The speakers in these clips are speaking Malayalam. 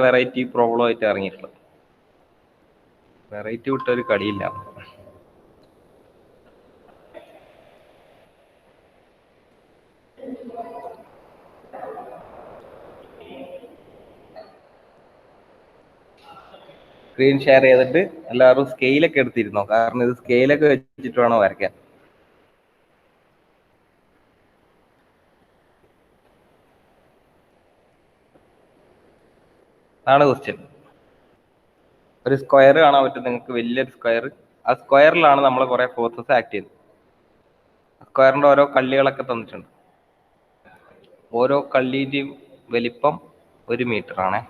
വെറൈറ്റി പ്രോബ്ലം ആയിട്ട് ഇറങ്ങിയിട്ടുള്ളത്. വെറൈറ്റി വിട്ടൊരു കളിയില്ല. സ്ക്രീൻ ഷെയർ ചെയ്തിട്ട് എല്ലാവരും സ്കെയിലൊക്കെ എടുത്തിരുന്നോ, കാരണം ഇത് സ്കെയിലൊക്കെ വെച്ചിട്ട് വേണം വരയ്ക്കാൻ. അതാണ് ക്വസ്റ്റ്യൻ. ഒരു സ്ക്വയർ കാണാൻ പറ്റും നിങ്ങൾക്ക്, വലിയൊരു സ്ക്വയർ. ആ സ്ക്വയറിലാണ് നമ്മൾ കുറെ ഫോഴ്സസ് ആക്ട് ചെയ്യുന്നത്. സ്ക്വയറിന്റെ ഓരോ കള്ളികളൊക്കെ തന്നിട്ടുണ്ട്. ഓരോ കള്ളിയുടെയും വലിപ്പം 1 മീറ്റർ ആണേ.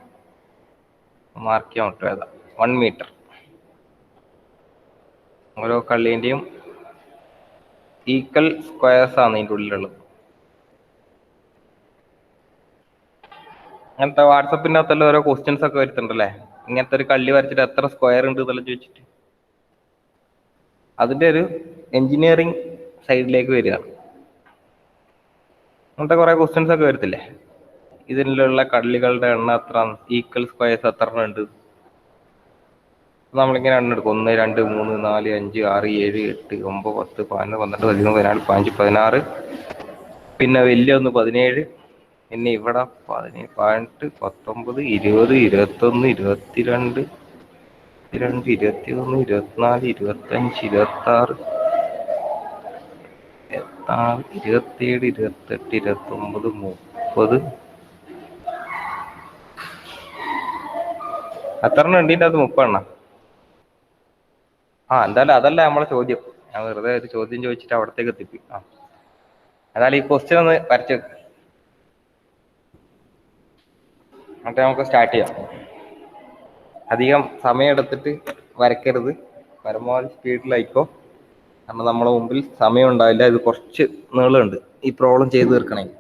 മാർക്ക് ചെയ്യാൻ പറ്റും ഏതാ, 1 മീറ്റർ. ഓരോ കള്ളിന്റെയും ഈക്വൽ സ്ക്വയർസ് ആണ് ഇതിൻ്റെ ഉള്ളിലുള്ളത്. അങ്ങനത്തെ വാട്സപ്പിൻ്റെ അകത്തുള്ള ഓരോ ക്വസ്റ്റ്യൻസ് ഒക്കെ വരുത്തുണ്ടല്ലേ, ഇങ്ങനത്തെ ഒരു കള്ളി വരച്ചിട്ട് എത്ര സ്ക്വയർ ഉണ്ട് എന്നെല്ലാം ചോദിച്ചിട്ട്. അതിന്റെ ഒരു എഞ്ചിനീയറിംഗ് സൈഡിലേക്ക് വരിക. അങ്ങനത്തെ കുറെ ക്വസ്റ്റ്യൻസ് ഒക്കെ വരത്തില്ലേ, ഇതിലുള്ള കള്ളികളുടെ എണ്ണം എത്ര, ഈക്വൽ സ്ക്വയർസ് എത്ര ഉണ്ട്. നമ്മളിങ്ങനെ എണ്ണം എടുക്കും, 1 2 3 4 5 6 7 8 9 10 11 12 13 14 15 16, പിന്നെ വലിയ ഒന്ന് 17, പിന്നെ ഇവിടെ 17 18 19 20 21 22 22 21 24 25 26 27 28 29 30. എത്ര എണ്ണം ഉണ്ട് ഇതിൻ്റെ അത്? 30 എണ്ണം. എന്തായാലും അതല്ല നമ്മളെ ചോദ്യം. ഞാൻ വെറുതെ ഒരു ചോദ്യം ചോദിച്ചിട്ട് അവിടത്തേക്ക് എത്തിപ്പി. എന്നാലും ഈ ക്വസ്റ്റ്യൻ ഒന്ന് വരച്ച് എന്നിട്ട് നമുക്ക് സ്റ്റാർട്ട് ചെയ്യാം. അധികം സമയം എടുത്തിട്ട് വരയ്ക്കരുത്, പരമാവധി സ്പീഡിലായിക്കോ, കാരണം നമ്മളെ മുമ്പിൽ സമയം ഉണ്ടാവില്ല. ഇത് കുറച്ച് നീളമുണ്ട് ഈ പ്രോബ്ലം ചെയ്ത് തീർക്കണമെങ്കിൽ.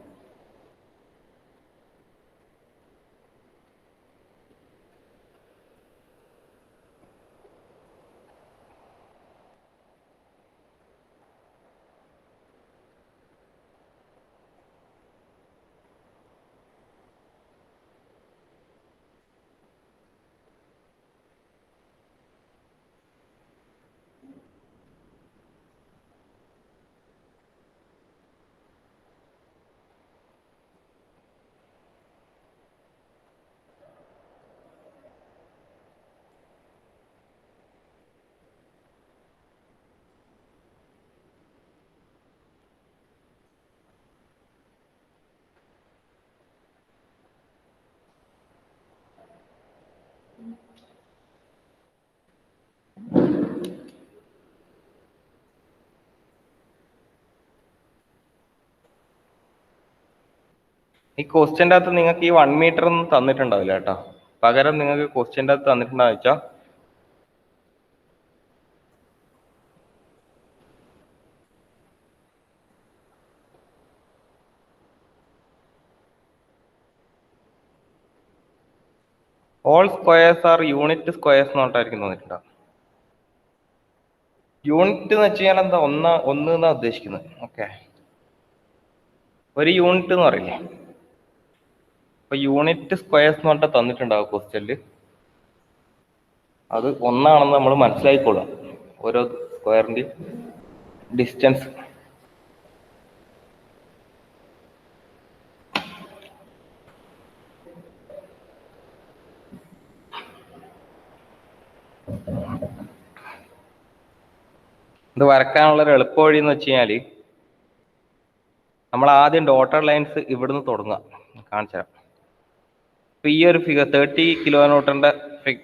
ഈ ക്വസ്റ്റ്യൻ്റെ അകത്ത് നിങ്ങൾക്ക് ഈ 1 മീറ്റർ ഒന്നും തന്നിട്ടുണ്ടാവില്ല കേട്ടോ. പകരം നിങ്ങൾക്ക് ക്വസ്റ്റ്യൻ്റെ അകത്ത് തന്നിട്ടുണ്ടാവുക വെച്ചാൽ all squares R unit squares എന്ന് പറഞ്ഞിട്ടായിരിക്കും തന്നിട്ടുണ്ടാവും. യൂണിറ്റ് എന്ന് വെച്ച് കഴിഞ്ഞാൽ എന്താ, ഒന്ന് എന്നാ ഉദ്ദേശിക്കുന്നത്. ഓക്കെ, ഒരു യൂണിറ്റ് എന്ന് പറയില്ലേ, അപ്പൊ യൂണിറ്റ് സ്ക്വയേഴ്സ് എന്ന് പറഞ്ഞിട്ട് തന്നിട്ടുണ്ടാവും ക്വസ്റ്റ്യനിൽ. അത് 1 ആണെന്ന് നമ്മൾ മനസ്സിലാക്കിക്കൊള്ളുക, ഓരോ സ്ക്വയറിന്റെയും ഡിസ്റ്റൻസ്. ഇത് വരക്കാനുള്ള ഒരു എളുപ്പ വഴി എന്ന് വെച്ച് കഴിഞ്ഞാൽ നമ്മൾ ആദ്യം ഡോട്ടർ ലൈൻസ് ഇവിടുന്ന് തുടങ്ങുക. കാണിച്ചു തരാം. ഇപ്പൊ ഈ ഒരു ഫിഗർ 30 കിലോന്യൂട്ടന്റെ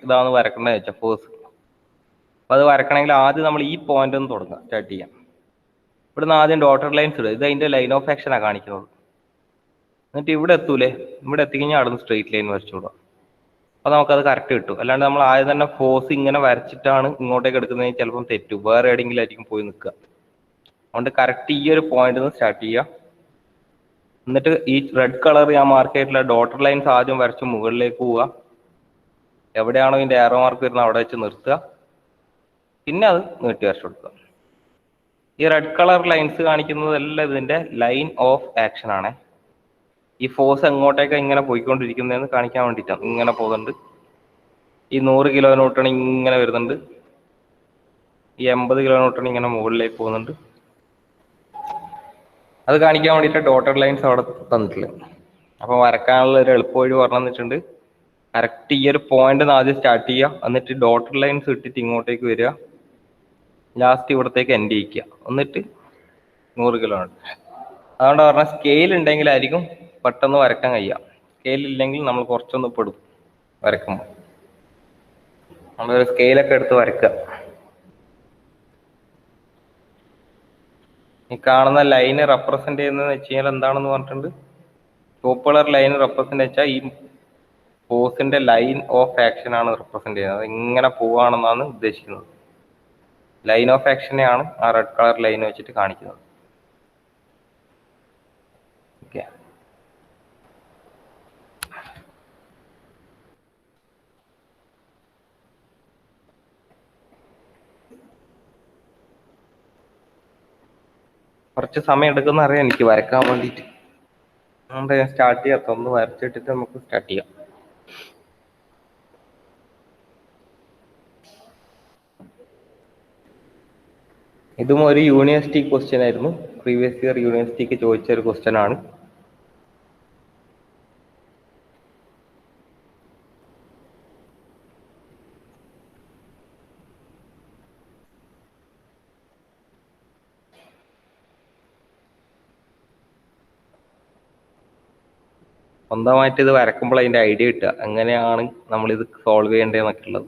ഇതാണ് വരക്കേണ്ടത് വെച്ചാൽ ഫോഴ്സ്. അപ്പൊ അത് വരക്കണമെങ്കിൽ ആദ്യം നമ്മൾ ഈ പോയിന്റ് ഒന്ന് തുടങ്ങുക, സ്റ്റാർട്ട് ചെയ്യാം. ഇവിടുന്ന് ആദ്യം ഡോട്ടർ ലൈൻസ് ഇടുക. ഇത് അതിന്റെ ലൈൻ ഓഫ് ആക്ഷനാണ് കാണിക്കുന്നത്. എന്നിട്ട് ഇവിടെ എത്തൂലേ, ഇവിടെ എത്തിക്കഴിഞ്ഞാൽ അവിടെ നിന്ന് സ്ട്രെയിറ്റ് ലൈൻ വരച്ചു വിടുക. അപ്പൊ നമുക്കത് കറക്റ്റ് കിട്ടും. അല്ലാണ്ട് നമ്മൾ ആദ്യം തന്നെ ഫോഴ്സ് ഇങ്ങനെ വരച്ചിട്ടാണ് ഇങ്ങോട്ടേക്ക് എടുക്കുന്നതെങ്കിൽ ചിലപ്പം തെറ്റും, വേറെ എവിടെയെങ്കിലും ആയിരിക്കും പോയി നിൽക്കുക. അതുകൊണ്ട് കറക്റ്റ് ഈ ഒരു പോയിന്റ് നിന്ന് സ്റ്റാർട്ട് ചെയ്യുക. എന്നിട്ട് ഈ റെഡ് കളർ ഞാൻ മാർക്ക് ചെയ്തിട്ടുള്ള ഡോട്ടർ ലൈൻസ് ആദ്യം വരച്ച് മുകളിലേക്ക് പോവുക. എവിടെയാണോ ഇതിന്റെ ആരോ മാർക്ക് വരുന്നത് അവിടെ വെച്ച് നിർത്തുക. പിന്നെ അത് നീട്ടി വരച്ചു കൊടുക്കുക. ഈ റെഡ് കളർ ലൈൻസ് കാണിക്കുന്നതെല്ലാം ഇതിന്റെ ലൈൻ ഓഫ് ആക്ഷൻ ആണ്. ഈ ഫോഴ്സ് എങ്ങോട്ടേക്കാണ് ഇങ്ങനെ പോയിക്കൊണ്ടിരിക്കുന്നതെന്ന് കാണിക്കാൻ വേണ്ടിയിട്ടാണ്. ഇങ്ങനെ പോകുന്നുണ്ട്. ഈ 100 കിലോ ന്യൂട്ടൺ ഇങ്ങനെ വരുന്നുണ്ട്. ഈ 80 കിലോ ന്യൂട്ടൺ ഇങ്ങനെ മുകളിലേക്ക് പോകുന്നുണ്ട്. അത് കാണിക്കാൻ വേണ്ടിയിട്ട് ഡോട്ടഡ് ലൈൻസ് അവിടെ തന്നിട്ടുള്ളത്. അപ്പോൾ വരക്കാനുള്ള ഒരു എളുപ്പ വഴി പറഞ്ഞു തന്നിട്ടുണ്ട്. കറക്റ്റ് ഈ ഒരു പോയിന്റ് ആദ്യം സ്റ്റാർട്ട് ചെയ്യുക, എന്നിട്ട് ഡോട്ടഡ് ലൈൻസ് ഇട്ടിട്ട് ഇങ്ങോട്ടേക്ക് വരിക, ലാസ്റ്റ് ഇവിടത്തേക്ക് എൻഡ് ചെയ്യിക്കുക, എന്നിട്ട് 100 കിലോ ന്യൂട്ടൺ. അതുകൊണ്ട് പറഞ്ഞാൽ സ്കെയിൽ ഉണ്ടെങ്കിലായിരിക്കും പെട്ടെന്ന് വരക്കാൻ കഴിയുക. സ്കെയിൽ ഇല്ലെങ്കിൽ നമ്മൾ കുറച്ചൊന്ന് പെടും വരക്കുമ്പോൾ. നമ്മളൊരു സ്കെയിലൊക്കെ എടുത്ത് വരക്കുക. ഈ കാണുന്ന ലൈന് റെപ്രസെന്റ് ചെയ്യുന്നത് വെച്ച് കഴിഞ്ഞാൽ എന്താണെന്ന് പറഞ്ഞിട്ടുണ്ട്. ചുവപ്പ് കളർ ലൈൻ റെപ്രസെന്റ് വെച്ചാൽ ഈ ഫോഴ്സിന്റെ ലൈൻ ഓഫ് ആക്ഷൻ ആണ് റെപ്രസെന്റ് ചെയ്യുന്നത്. ഇങ്ങനെ പോവാണെന്നാണ് ഉദ്ദേശിക്കുന്നത്. ലൈൻ ഓഫ് ആക്ഷനെയാണ് ആ റെഡ് കളർ ലൈൻ വെച്ചിട്ട് കാണിക്കുന്നത്. ഓക്കെ, കുറച്ച് സമയം എടുക്കുന്ന അറിയാം എനിക്ക് വരക്കാൻ വേണ്ടിയിട്ട്. അതുകൊണ്ട് ഞാൻ സ്റ്റാർട്ട് ചെയ്യാത്ത, ഒന്ന് വരച്ചിട്ടിട്ട് നമുക്ക് സ്റ്റാർട്ട് ചെയ്യാം. ഇതും ഒരു യൂണിവേഴ്സിറ്റി ക്വസ്റ്റ്യൻ ആയിരുന്നു. പ്രീവിയസ് ഇയർ യൂണിവേഴ്സിറ്റിക്ക് ചോദിച്ച ഒരു ക്വസ്റ്റ്യൻ ആണ്. സ്വന്തമായിട്ട് ഇത് വരക്കുമ്പോൾ അതിന്റെ ഐഡിയ കിട്ടുക, എങ്ങനെയാണ് നമ്മളിത് സോൾവ് ചെയ്യേണ്ടതെന്നൊക്കെ ഉള്ളത്.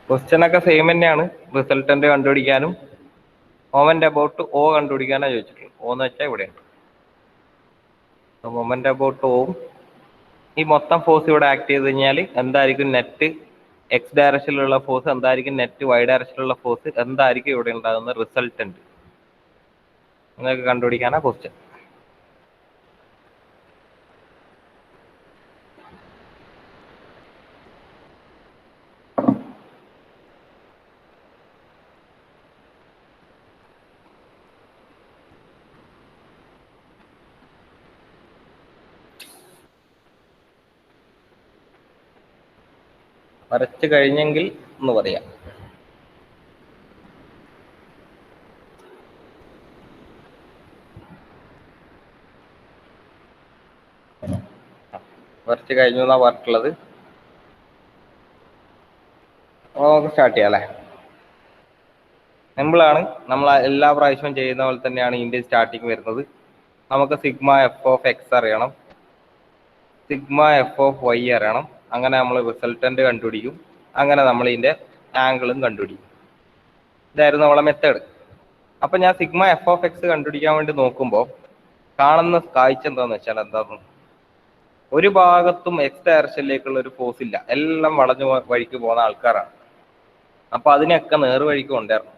ക്വസ്റ്റ്യൻ ഒക്കെ സെയിം തന്നെയാണ്. റിസൾട്ടന്റ് കണ്ടുപിടിക്കാനും മൊമെന്റ് അബൌട്ട് ഓ കണ്ടുപിടിക്കാനാണ് ചോദിച്ചിട്ടുള്ളത്. ഓ എന്ന് വെച്ചാൽ ഇവിടെയുണ്ട്. മൊമെന്റ് അബൌട്ട് ഓവും ഈ മൊത്തം ഫോഴ്സ് ഇവിടെ ആക്ട് ചെയ്ത് കഴിഞ്ഞാൽ എന്തായിരിക്കും നെറ്റ് എക്സ് ഡയറക്ഷനിലുള്ള ഫോഴ്സ്, എന്തായിരിക്കും നെറ്റ് വൈ ഡയറക്ഷനിലുള്ള ഫോഴ്സ്, എന്തായിരിക്കും ഇവിടെ ഉണ്ടാകുന്ന റിസൾട്ടന്റ് നിങ്ങൾക്ക് കണ്ടുപിടിക്കാനാണ് ക്വസ്റ്റ്യൻ. വരച്ച് കഴിഞ്ഞെങ്കിൽ ഒന്ന് പറയാം. വരച്ച് കഴിഞ്ഞു എന്നാ പറഞ്ഞിട്ടുള്ളത്. നമുക്ക് സ്റ്റാർട്ട് ചെയ്യാം അല്ലേ. സിമ്പിളാണ്. നമ്മൾ എല്ലാ പ്രാവശ്യവും ചെയ്യുന്ന പോലെ തന്നെയാണ് ഇതിൻ്റെ സ്റ്റാർട്ടിങ് വരുന്നത്. നമുക്ക് സിഗ്മ എഫ് ഓഫ് എക്സ് അറിയണം, സിഗ്മ എഫ് ഓഫ് വൈ അറിയണം. അങ്ങനെ നമ്മൾ റിസൾട്ടന്റ് കണ്ടുപിടിക്കും. അങ്ങനെ നമ്മൾ ഇതിൻ്റെ ആംഗിളും കണ്ടുപിടിക്കും. ഇതായിരുന്നു നമ്മളെ മെത്തേഡ്. അപ്പം ഞാൻ സിഗ്മ എഫ് ഓഫ് എക്സ് കണ്ടുപിടിക്കാൻ വേണ്ടി നോക്കുമ്പോൾ കാണുന്ന കാഴ്ച എന്താണെന്ന് വെച്ചാൽ, എന്താന്ന് ഒരു ഭാഗത്തും എക്സ് ഡയറക്ഷനിലേക്കുള്ള ഒരു ഫോഴ്സ് ഇല്ല. എല്ലാം വളഞ്ഞു വഴിക്ക് പോകുന്ന ആൾക്കാരാണ്. അപ്പം അതിനെയൊക്കെ നേർവഴിക്ക് കൊണ്ടുവരണം.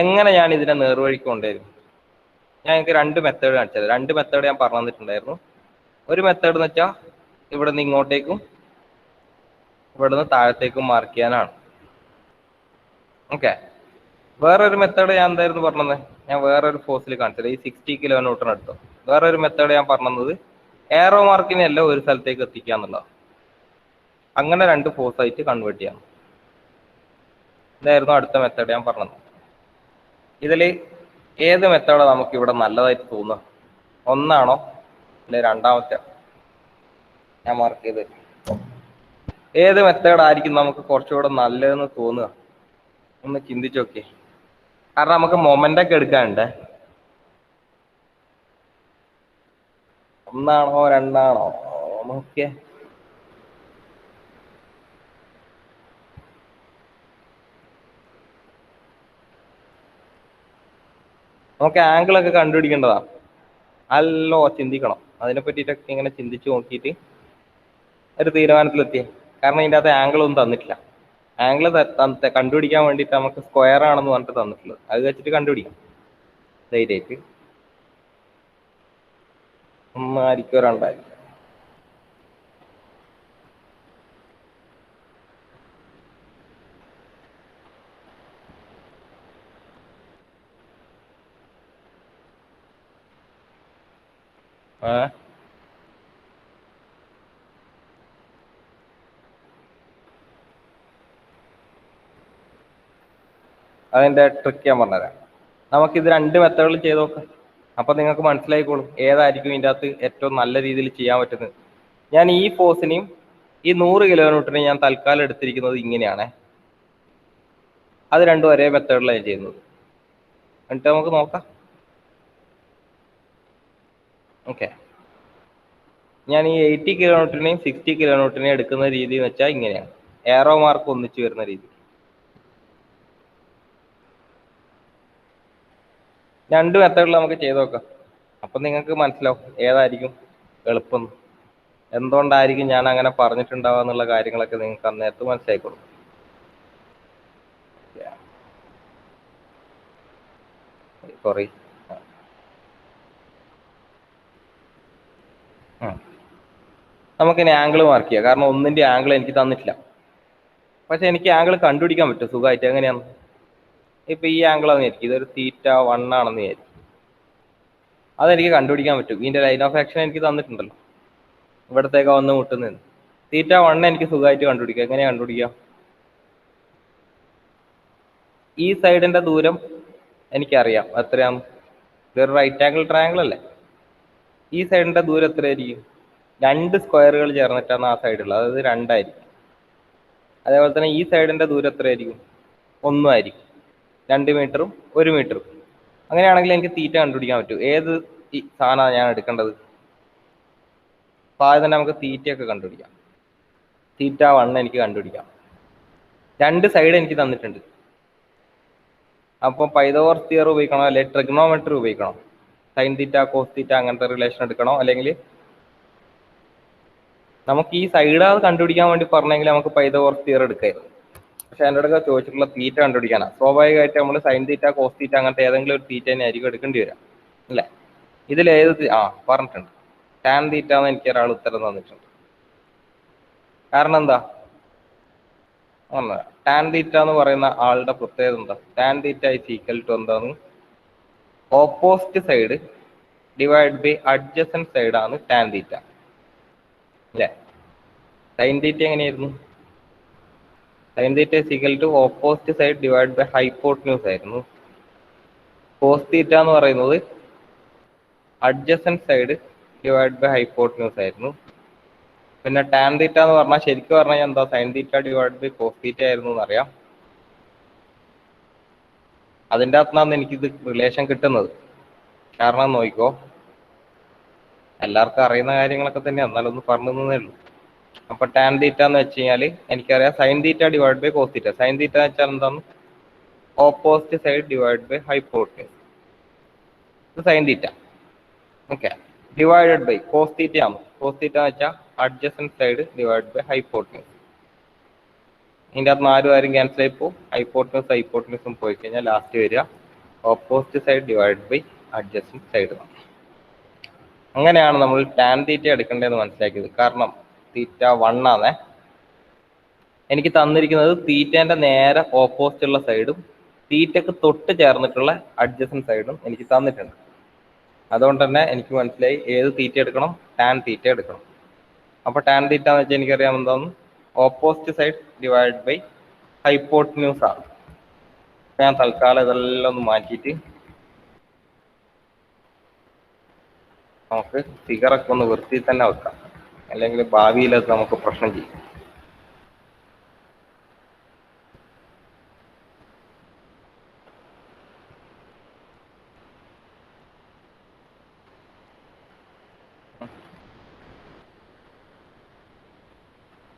എങ്ങനെ ഞാൻ ഇതിനെ നേർവഴിക്ക് കൊണ്ടുവരും? ഞാൻ എനിക്ക് രണ്ട് മെത്തേഡ് കാണിച്ചത്. രണ്ട് മെത്തേഡ് ഞാൻ പറഞ്ഞു തന്നിട്ടുണ്ടായിരുന്നു. ഒരു മെത്തേഡ് എന്ന് വെച്ചാൽ ഇവിടെ നിന്ന് ഇങ്ങോട്ടേക്കും ഇവിടെ നിന്ന് താഴത്തേക്കും മാർക്ക് ചെയ്യാനാണ്. ഓക്കെ, വേറൊരു മെത്തേഡ് ഞാൻ എന്തായിരുന്നു പറഞ്ഞത്, ഞാൻ വേറൊരു ഫോഴ്സിൽ കാണിച്ചത് ഈ 60 കിലോ ന്യൂട്ടൺ എടുത്തു. വേറൊരു മെത്തേഡ് ഞാൻ പറഞ്ഞത് എയറോ മാർക്കിനെയല്ല ഒരു സ്ഥലത്തേക്ക് എത്തിക്കുക എന്നുള്ളതാണ്. അങ്ങനെ രണ്ട് ഫോഴ്സ് ആയിട്ട് കൺവേർട്ട് ചെയ്യാം. ഇതായിരുന്നു അടുത്ത മെത്തേഡ് ഞാൻ പറഞ്ഞത്. ഇതിൽ ഏത് മെത്തേഡാണ് നമുക്ക് ഇവിടെ നല്ലതായിട്ട് തോന്നുക? ഒന്നാണോ അല്ലെ രണ്ടാമത്തെ? ഞാൻ മാർക്ക് ചെയ്ത് ഏത് മെത്തേഡായിരിക്കും നമുക്ക് കുറച്ചുകൂടെ നല്ലതെന്ന് തോന്നുക? ഒന്ന് ചിന്തിച്ചു നോക്കിയേ. കാരണം നമുക്ക് മൊമെന്റൊക്കെ എടുക്കാനുണ്ട്. ഒന്നാണോ രണ്ടാണോ നോക്കിയേ. നമുക്ക് ആംഗിളൊക്കെ കണ്ടുപിടിക്കേണ്ടതാണ്. അല്ലോ ചിന്തിക്കണം. അതിനെ പറ്റിയിട്ടൊക്കെ ഇങ്ങനെ ചിന്തിച്ചു നോക്കിയിട്ട് ഒരു തീരുമാനത്തിലെത്തിയേ. കാരണം ഇതിൻ്റെ അകത്ത് ആംഗിളൊന്നും തന്നിട്ടില്ല. ആംഗിൾ കണ്ടുപിടിക്കാൻ വേണ്ടിയിട്ട് നമുക്ക് സ്ക്വയർ ആണെന്ന് പറഞ്ഞിട്ട് തന്നിട്ടുള്ളത്. അത് വെച്ചിട്ട് കണ്ടുപിടിക്കാം ധൈര്യമായിട്ട്. ഒന്നായിരിക്കോ രണ്ടായിരിക്കും? അതിൻ്റെ ട്രിക്ക് ഞാൻ പറഞ്ഞുതരാം. നമുക്കിത് രണ്ട് മെത്തേഡിൽ ചെയ്ത് നോക്കാം. അപ്പം നിങ്ങൾക്ക് മനസ്സിലായിക്കോളും ഏതായിരിക്കും ഇതിൻ്റെ അകത്ത് ഏറ്റവും നല്ല രീതിയിൽ ചെയ്യാൻ പറ്റുന്നത്. ഞാൻ ഈ ഫോഴ്സിനെയും ഈ 100 കിലോ ന്യൂട്ടനെയും ഞാൻ തൽക്കാലം എടുത്തിരിക്കുന്നത് ഇങ്ങനെയാണ്. അത് രണ്ടും ഒരേ മെത്തേഡിലാണ് ഞാൻ ചെയ്യുന്നത്. എന്നിട്ട് നമുക്ക് നോക്കാം. ഓക്കെ, ഞാൻ ഈ 80 കിലോ ന്യൂട്ടനെയും 60 കിലോ ന്യൂട്ടനെയും എടുക്കുന്ന രീതി എന്ന് വെച്ചാൽ ഇങ്ങനെയാണ്. എയറോ മാർക്ക് ഒന്നിച്ച് വരുന്ന രീതി. രണ്ട് മെത്തേഡിൽ നമുക്ക് ചെയ്ത് നോക്കാം. അപ്പം നിങ്ങൾക്ക് മനസ്സിലാവും ഏതായിരിക്കും എളുപ്പം, എന്തുകൊണ്ടായിരിക്കും ഞാൻ അങ്ങനെ പറഞ്ഞിട്ടുണ്ടാവുക എന്നുള്ള കാര്യങ്ങളൊക്കെ നിങ്ങൾക്ക് അന്നേരത്ത് മനസ്സിലായിക്കോളും. സോറി, നമുക്കിനി ആംഗിൾ മാർക്ക് ചെയ്യാം. കാരണം ഒന്നിൻ്റെ ആംഗിൾ എനിക്ക് തന്നിട്ടില്ല. പക്ഷെ എനിക്ക് ആംഗിൾ കണ്ടുപിടിക്കാൻ പറ്റും സുഖമായിട്ട്. എങ്ങനെയാണ്? ഇപ്പം ഈ ആംഗിളാണെന്ന് വിചാരിക്കും, ഇതൊരു θ1 ആണെന്ന് വിചാരിക്കും. അതെനിക്ക് കണ്ടുപിടിക്കാൻ പറ്റും. ഇതിൻ്റെ ലൈൻ ഓഫ് ആക്ഷൻ എനിക്ക് തന്നിട്ടുണ്ടല്ലോ, ഇവിടത്തേക്ക് വന്ന് മുട്ടുന്നതെന്ന്. θ1 എനിക്ക് സുഖമായിട്ട് കണ്ടുപിടിക്കാം. എങ്ങനെയാണ് കണ്ടുപിടിക്കുക? ഈ സൈഡിൻ്റെ ദൂരം എനിക്കറിയാം എത്രയാണ്. ഇതൊരു റൈറ്റ് ആംഗിൾ ട്രയാങ്കിൾ അല്ലേ? ഈ സൈഡിൻ്റെ ദൂരം എത്രയായിരിക്കും? 2 സ്ക്വയറുകൾ ചേർന്നിട്ടാണ് ആ സൈഡുള്ളത്, അതായത് 2 ആയിരിക്കും. അതേപോലെ തന്നെ ഈ സൈഡിൻ്റെ ദൂരം എത്രയായിരിക്കും? 1 ആയിരിക്കും. 2 മീറ്ററും 1 മീറ്ററും. അങ്ങനെയാണെങ്കിൽ എനിക്ക് തീറ്റ കണ്ടുപിടിക്കാൻ പറ്റും. ഏത് സാധനമാണ് ഞാൻ എടുക്കേണ്ടത്? അപ്പോൾ ആദ്യം തന്നെ നമുക്ക് തീറ്റയൊക്കെ കണ്ടുപിടിക്കാം. θ1 എനിക്ക് കണ്ടുപിടിക്കാം. 2 സൈഡ് എനിക്ക് തന്നിട്ടുണ്ട്. അപ്പോൾ പൈതഗോറസ് തിയറം ഉപയോഗിക്കണോ അല്ലെങ്കിൽ ട്രിഗ്നോമെട്രി ഉപയോഗിക്കണോ? സൈൻ തീറ്റ കോസ് തീറ്റ അങ്ങനത്തെ റിലേഷൻ എടുക്കണോ? അല്ലെങ്കിൽ നമുക്ക് ഈ സൈഡ് കണ്ടുപിടിക്കാൻ വേണ്ടി പറഞ്ഞെങ്കിൽ നമുക്ക് പൈതഗോറസ് തിയറം എടുക്കായിരുന്നു. പക്ഷെ എൻ്റെ അടുക്ക ചോദിച്ചിട്ടുള്ള തീറ്റ കണ്ടുപിടിക്കാനാണ്. സ്വാഭാവികമായിട്ട് നമ്മൾ സൈൻ തീറ്റ കോസ് തീറ്റ അങ്ങനത്തെ ഏതെങ്കിലും ഒരു തീറ്റ തന്നെ ആയിരിക്കും എടുക്കേണ്ടി വരാം അല്ലേ? ഇതിലേത് പറഞ്ഞിട്ടുണ്ട്. ടാൻ തീറ്റ എന്ന് എനിക്ക് ഒരാൾ ഉത്തരം തന്നിട്ടുണ്ട്. കാരണം എന്താ? ടാൻ തീറ്റ എന്ന് പറയുന്ന ആളുടെ പ്രത്യേകത എന്താ? Tan theta is equal to എന്താണ്? Opposite side divide by adjacent side ആണ് ടാൻ തീറ്റ അല്ലേ? സൈൻ തീറ്റ എങ്ങനെയായിരുന്നു? Sine theta is equal to opposite side divide by hypotenuse ആയിരുന്നു. കോസ് തീറ്റ എന്ന് പറയുന്നത് adjacent side divide by hypotenuse ആയിരുന്നു. പിന്നെ ടാൻ തീറ്റ എന്ന് പറഞ്ഞാൽ ശരിക്കും പറഞ്ഞാൽ എന്താ? Sine theta divide by cos theta ആയിരുന്നു എന്നറിയാം. അതിൻ്റെ അകത്തുനിന്നാണ് എനിക്കിത് റിലേഷൻ കിട്ടുന്നത്. കാരണം നോക്കിക്കോ, എല്ലാവർക്കും അറിയുന്ന കാര്യങ്ങളൊക്കെ തന്നെയാണ്, എന്നാലൊന്ന് പറഞ്ഞു തന്നേ ഉള്ളൂ. അപ്പോൾ ടാൻ തീറ്റ എന്ന് വെച്ച് കഴിഞ്ഞാൽ എനിക്കറിയാം sine theta divide by cos theta. Sine theta എന്ന് വെച്ചാൽ എന്താണ്? Opposite side divide by hypotenuse. ഇത് sine theta. Okay, divided by cos theta ആണ്. കോസ് തീറ്റ എന്ന് വെച്ചാൽ adjacent side divide by hypotenuse. ഇതിൻ്റെ അകത്ത് 4 കാര്യം ക്യാൻസൽ ആയി പോകും. ഹൈപ്പോട്ടന്യൂസും പോയി കഴിഞ്ഞാൽ ലാസ്റ്റ് വരിക opposite side divide by adjacent side ആണ്. അങ്ങനെയാണ് നമ്മൾ ടാൻ തീറ്റ എടുക്കേണ്ടതെന്ന് മനസ്സിലാക്കിയത്. കാരണം തീറ്റ 1 ആണേ. എനിക്ക് തന്നിരിക്കുന്നത് തീറ്റേന്റെ നേരെ ഓപ്പോസിറ്റ് ഉള്ള സൈഡും തീറ്റക്ക് തൊട്ട് ചേർന്നിട്ടുള്ള അഡ്ജസന്റ് സൈഡും എനിക്ക് തന്നിട്ടുണ്ട്. അതുകൊണ്ട് തന്നെ എനിക്ക് മനസ്സിലായി ഏത് തീറ്റ എടുക്കണം, ടാൻ തീറ്റ എടുക്കണം. അപ്പോൾ ടാൻ തീറ്റ എന്ന് വെച്ചാൽ എനിക്കറിയാം എന്താന്ന്, opposite side divide by hypotenuse ആണ്. ഞാൻ തൽക്കാലം ഇതെല്ലാം ഒന്ന് മാറ്റിയിട്ട് നമുക്ക് ഫിഗറൊക്കെ ഒന്ന് വൃത്തി തന്നെ വെക്കാം, അല്ലെങ്കിൽ ഭാവിയിൽ അത് നമുക്ക് പ്രശ്നം ചെയ്യും.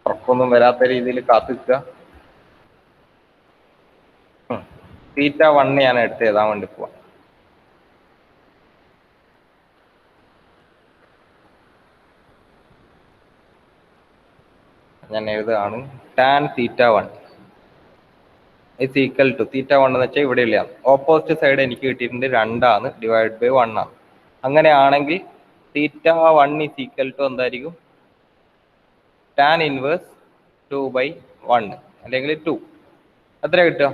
ഉറക്കൊന്നും വരാത്ത രീതിയിൽ കാത്തിക്കുക. തീറ്റ 1 ഞാൻ എടുത്ത് എഴുതാൻ വേണ്ടി പോവാം. ഞാൻ എഴുതുകയാണ് tan theta 1 is equal to theta 1 എന്ന് വെച്ചാൽ ഇവിടെയുള്ള ഓപ്പോസിറ്റ് സൈഡ് എനിക്ക് കിട്ടിയിട്ടുണ്ട് 2 ആണ്, ഡിവൈഡ് ബൈ 1 ആണ്. അങ്ങനെയാണെങ്കിൽ തീറ്റ 1 ഇസ് ഈക്വൽ ടു എന്തായിരിക്കും, ടാൻ ഇൻവേഴ്സ് 2/1 അല്ലെങ്കിൽ 2. എത്ര കിട്ടുക?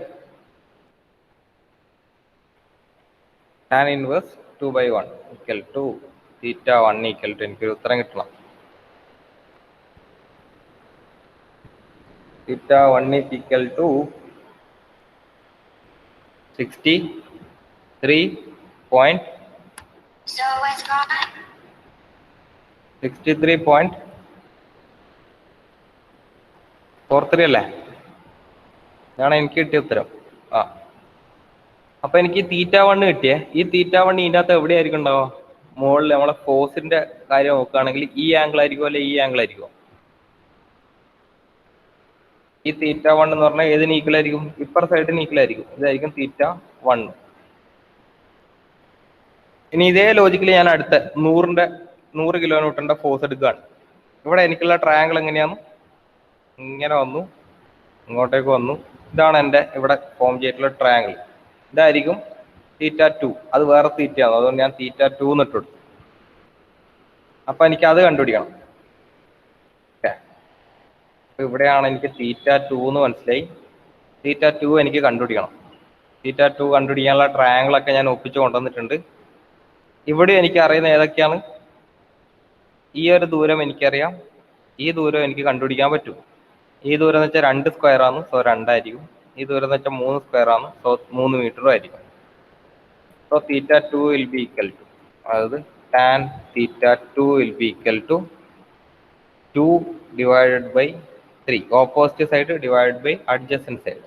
Tan inverse 2/1 equal to theta 1 equal to, എനിക്കൊരു ഉത്തരം കിട്ടണം. തീറ്റ 1 is equal to 63.43 അല്ലേ? ഇതാണ് എനിക്ക് കിട്ടിയ ഉത്തരം. അപ്പൊ എനിക്ക് തീറ്റ 1 കിട്ടിയേ. ഈ തീറ്റ 1 ഇതിൻ്റെ അകത്ത് എവിടെയായിരിക്കും ഉണ്ടാവുക? മുകളിൽ നമ്മളെ ഫോഴ്സിന്റെ കാര്യം നോക്കുകയാണെങ്കിൽ ഈ ആംഗിൾ ആയിരിക്കും അല്ലെ ഈ ആംഗിൾ ആയിരിക്കും? ഈ തീറ്റ 1 എന്ന് പറഞ്ഞാൽ ഏതിന് ഈക്വൽ ആയിരിക്കും? ഇപ്പർ സൈഡിന് ഈക്വൽ ആയിരിക്കും. ഇതായിരിക്കും തീറ്റ 1. ഇനി ഇതേ ലോജിക്കിൽ ഞാൻ അടുത്ത 100 കിലോന്യൂട്ടന്റെ ഫോഴ്സ് എടുക്കുകയാണ്. ഇവിടെ എനിക്കുള്ള ട്രയാങ്കിൾ എങ്ങനെയാണ്? ഇങ്ങനെ വന്നു, ഇങ്ങോട്ടേക്ക് വന്നു. ഇതാണ് എൻ്റെ ഇവിടെ ഫോം ചെയ്തിട്ടുള്ള ട്രയാങ്കിൾ. ഇതായിരിക്കും തീറ്റ 2. അത് വേറെ തീറ്റയാണ്, അതുകൊണ്ട് ഞാൻ തീറ്റ 2 എന്ന് ഇട്ടെടുത്തു. അപ്പൊ എനിക്ക് അത് കണ്ടുപിടിക്കണം. അപ്പൊ ഇവിടെയാണ് എനിക്ക് തീറ്റ 2 എന്ന് മനസ്സിലായി. തീറ്റ 2 എനിക്ക് കണ്ടുപിടിക്കണം. തീറ്റ 2 കണ്ടുപിടിക്കാനുള്ള ട്രയാങ്കിളൊക്കെ ഞാൻ ഒപ്പിച്ച് കൊണ്ടുവന്നിട്ടുണ്ട്. ഇവിടെ എനിക്ക് അറിയുന്ന ഏതൊക്കെയാണ്? ഈ ഒരു ദൂരം എനിക്കറിയാം, ഈ ദൂരം എനിക്ക് കണ്ടുപിടിക്കാൻ പറ്റും. ഈ ദൂരം എന്ന് വെച്ചാൽ 2 സ്ക്വയർ ആണ്, സോ 2 ആയിരിക്കും. ഈ ദൂരം എന്ന് വെച്ചാൽ 3 സ്ക്വയർ ആണ്, സോ 3 മീറ്ററും ആയിരിക്കും. So theta 2 will be equal to, അതായത് tan theta 2 will be equal to 2 divided by 3, opposite side divide by adjacent side.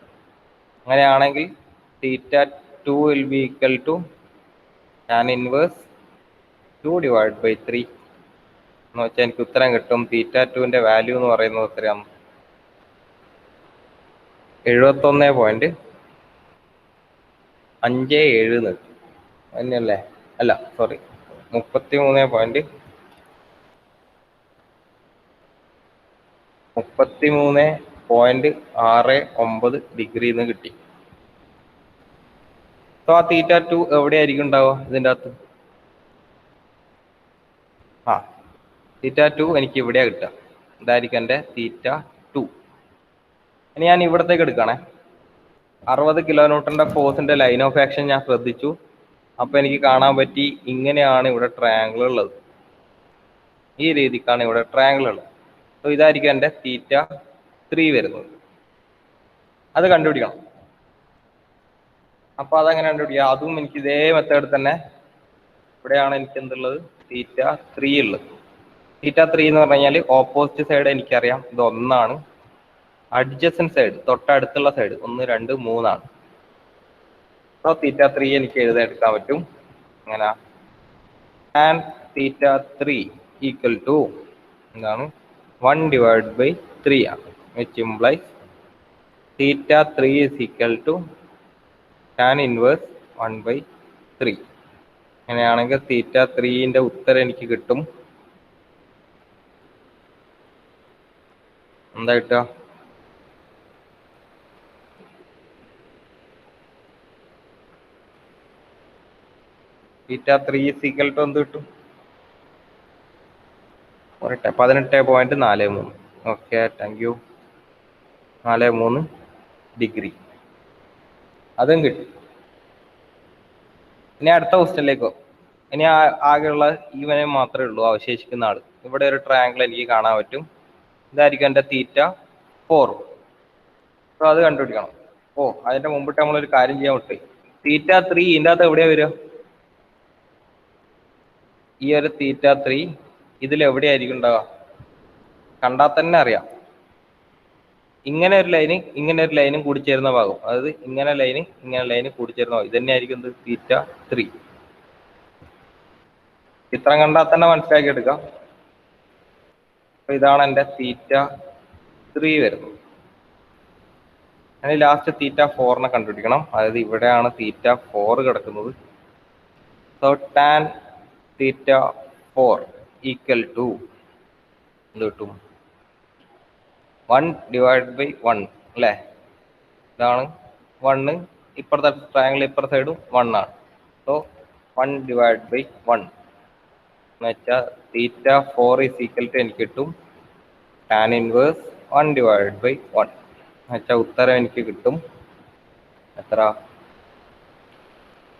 അങ്ങനെയാണെങ്കിൽ theta 2 will be equal to tan inverse 2 divide by 3 എന്ന് വെച്ചാൽ എനിക്ക് ഉത്തരം കിട്ടും. തീറ്റ 2ന്റെ വാല്യൂ എന്ന് പറയുന്നത് എത്രയാണ്? 71.57 തന്നെയല്ലേ? അല്ല, സോറി, 33.69 ഡിഗ്രി എന്ന് കിട്ടി. സോ ആ തീറ്റ 2 എവിടെയായിരിക്കും ഉണ്ടാവുക ഇതിൻ്റെ അകത്ത്? തീറ്റ 2 എനിക്ക് ഇവിടെയാണ് കിട്ടുക. ഇതായിരിക്കും എൻ്റെ തീറ്റ 2. ഇനി ഞാൻ ഇവിടത്തേക്ക് എടുക്കണേ. 60 കിലോന്യൂട്ടന്റെ ഫോഴ്സിന്റെ ലൈൻ ഓഫ് ആക്ഷൻ ഞാൻ ശ്രദ്ധിച്ചു. അപ്പൊ എനിക്ക് കാണാൻ പറ്റി ഇങ്ങനെയാണ് ഇവിടെ ട്രയാങ്കിൾ ഉള്ളത്. ഈ രീതിക്കാണ് ഇവിടെ ട്രയാങ്കിൾ ഉള്ളത്. സോ ഇതായിരിക്കും എൻ്റെ തീറ്റ 3 വരുന്നത്. അത് കണ്ടുപിടിക്കണം. അപ്പൊ അതെങ്ങനെ കണ്ടുപിടിക്കുക? അതും എനിക്ക് ഇതേ മെത്തേഡ് തന്നെ. ഇവിടെയാണ് എനിക്ക് എന്തുള്ളത്? തീറ്റ 3 ഉള്ളത്. തീറ്റ 3 എന്ന് പറഞ്ഞു കഴിഞ്ഞാൽ ഓപ്പോസിറ്റ് സൈഡ് എനിക്കറിയാം, ഇത് 1 ആണ്. അഡ്ജസന്റ് സൈഡ്, തൊട്ടടുത്തുള്ള സൈഡ് 1, 2, 3 ആണ്. സോ തീറ്റ 3 എനിക്ക് എഴുതാൻ പറ്റും. അങ്ങനെ ടാൻ തീറ്റ 3 ഈക്വൽ ടു എന്താണ്? 1 ഡിവൈഡ് ബൈ 3 ആണ്, which implies theta 3 is equal to tan inverse 1/3. അങ്ങനെയാണെങ്കിൽ തീറ്റ 3ന്റെ ഉത്തരം എനിക്ക് കിട്ടും. എന്താ കിട്ടുക? തീറ്റ 3 ഈസ് ഈക്വൽ ടു എന്ത് കിട്ടും? 18.43. Okay, thank you. 43 ഡിഗ്രി അതും കിട്ടി. ഇനി അടുത്ത ക്വസ്റ്റ്യനിലേക്കോ. ഇനി ആകെയുള്ള ഇവനെ മാത്രമേ ഉള്ളൂ അവശേഷിക്കുന്ന ആൾ. ഇവിടെ ഒരു ട്രയാങ്കിൾ എനിക്ക് കാണാൻ പറ്റും. ഇതായിരിക്കും എൻ്റെ θ4. അപ്പോൾ അത് കണ്ടുപിടിക്കണം. അതിൻ്റെ മുമ്പിട്ട് നമ്മളൊരു കാര്യം ചെയ്യാൻ വിട്ടു. θ3 ഇതിൻ്റെ അകത്ത് എവിടെയാണ് വരിക? ഈ ഒരു θ3 ഇതിൽ എവിടെയായിരിക്കും ഉണ്ടാവുക? കണ്ടാൽ തന്നെ അറിയാം. ഇങ്ങനെ ഒരു ലൈനും കൂടിച്ചേരുന്ന ഭാഗം, അതായത് ഇങ്ങനെ ലൈന് കൂടിച്ചേരുന്ന ഭാഗം ഇത് തന്നെയായിരിക്കും θ3. ചിത്രം കണ്ടാൽ തന്നെ മനസ്സിലാക്കി എടുക്കാം. അപ്പൊ ഇതാണ് എൻ്റെ θ3 വരുന്നത്. അതിന് ലാസ്റ്റ് θ4 കണ്ടുപിടിക്കണം. അതായത് ഇവിടെയാണ് θ4 കിടക്കുന്നത്. സോ tan θ4 ഈക്വൽ ടു എന്ത് കിട്ടും? 1/1 അല്ലേ? ഇതാണ് 1. ഇപ്പുറത്തെ ട്രയാങ്കിൾ ഇപ്പുറത്തെ സൈഡും 1 ആണ്. സോ 1/1 എന്ന് വെച്ചാൽ θ4 ഈസ് ഈക്വൽ ടു എനിക്ക് കിട്ടും tan ഇൻവേഴ്സ് 1/1 എന്ന് വെച്ചാൽ ഉത്തരം എനിക്ക് കിട്ടും എത്ര?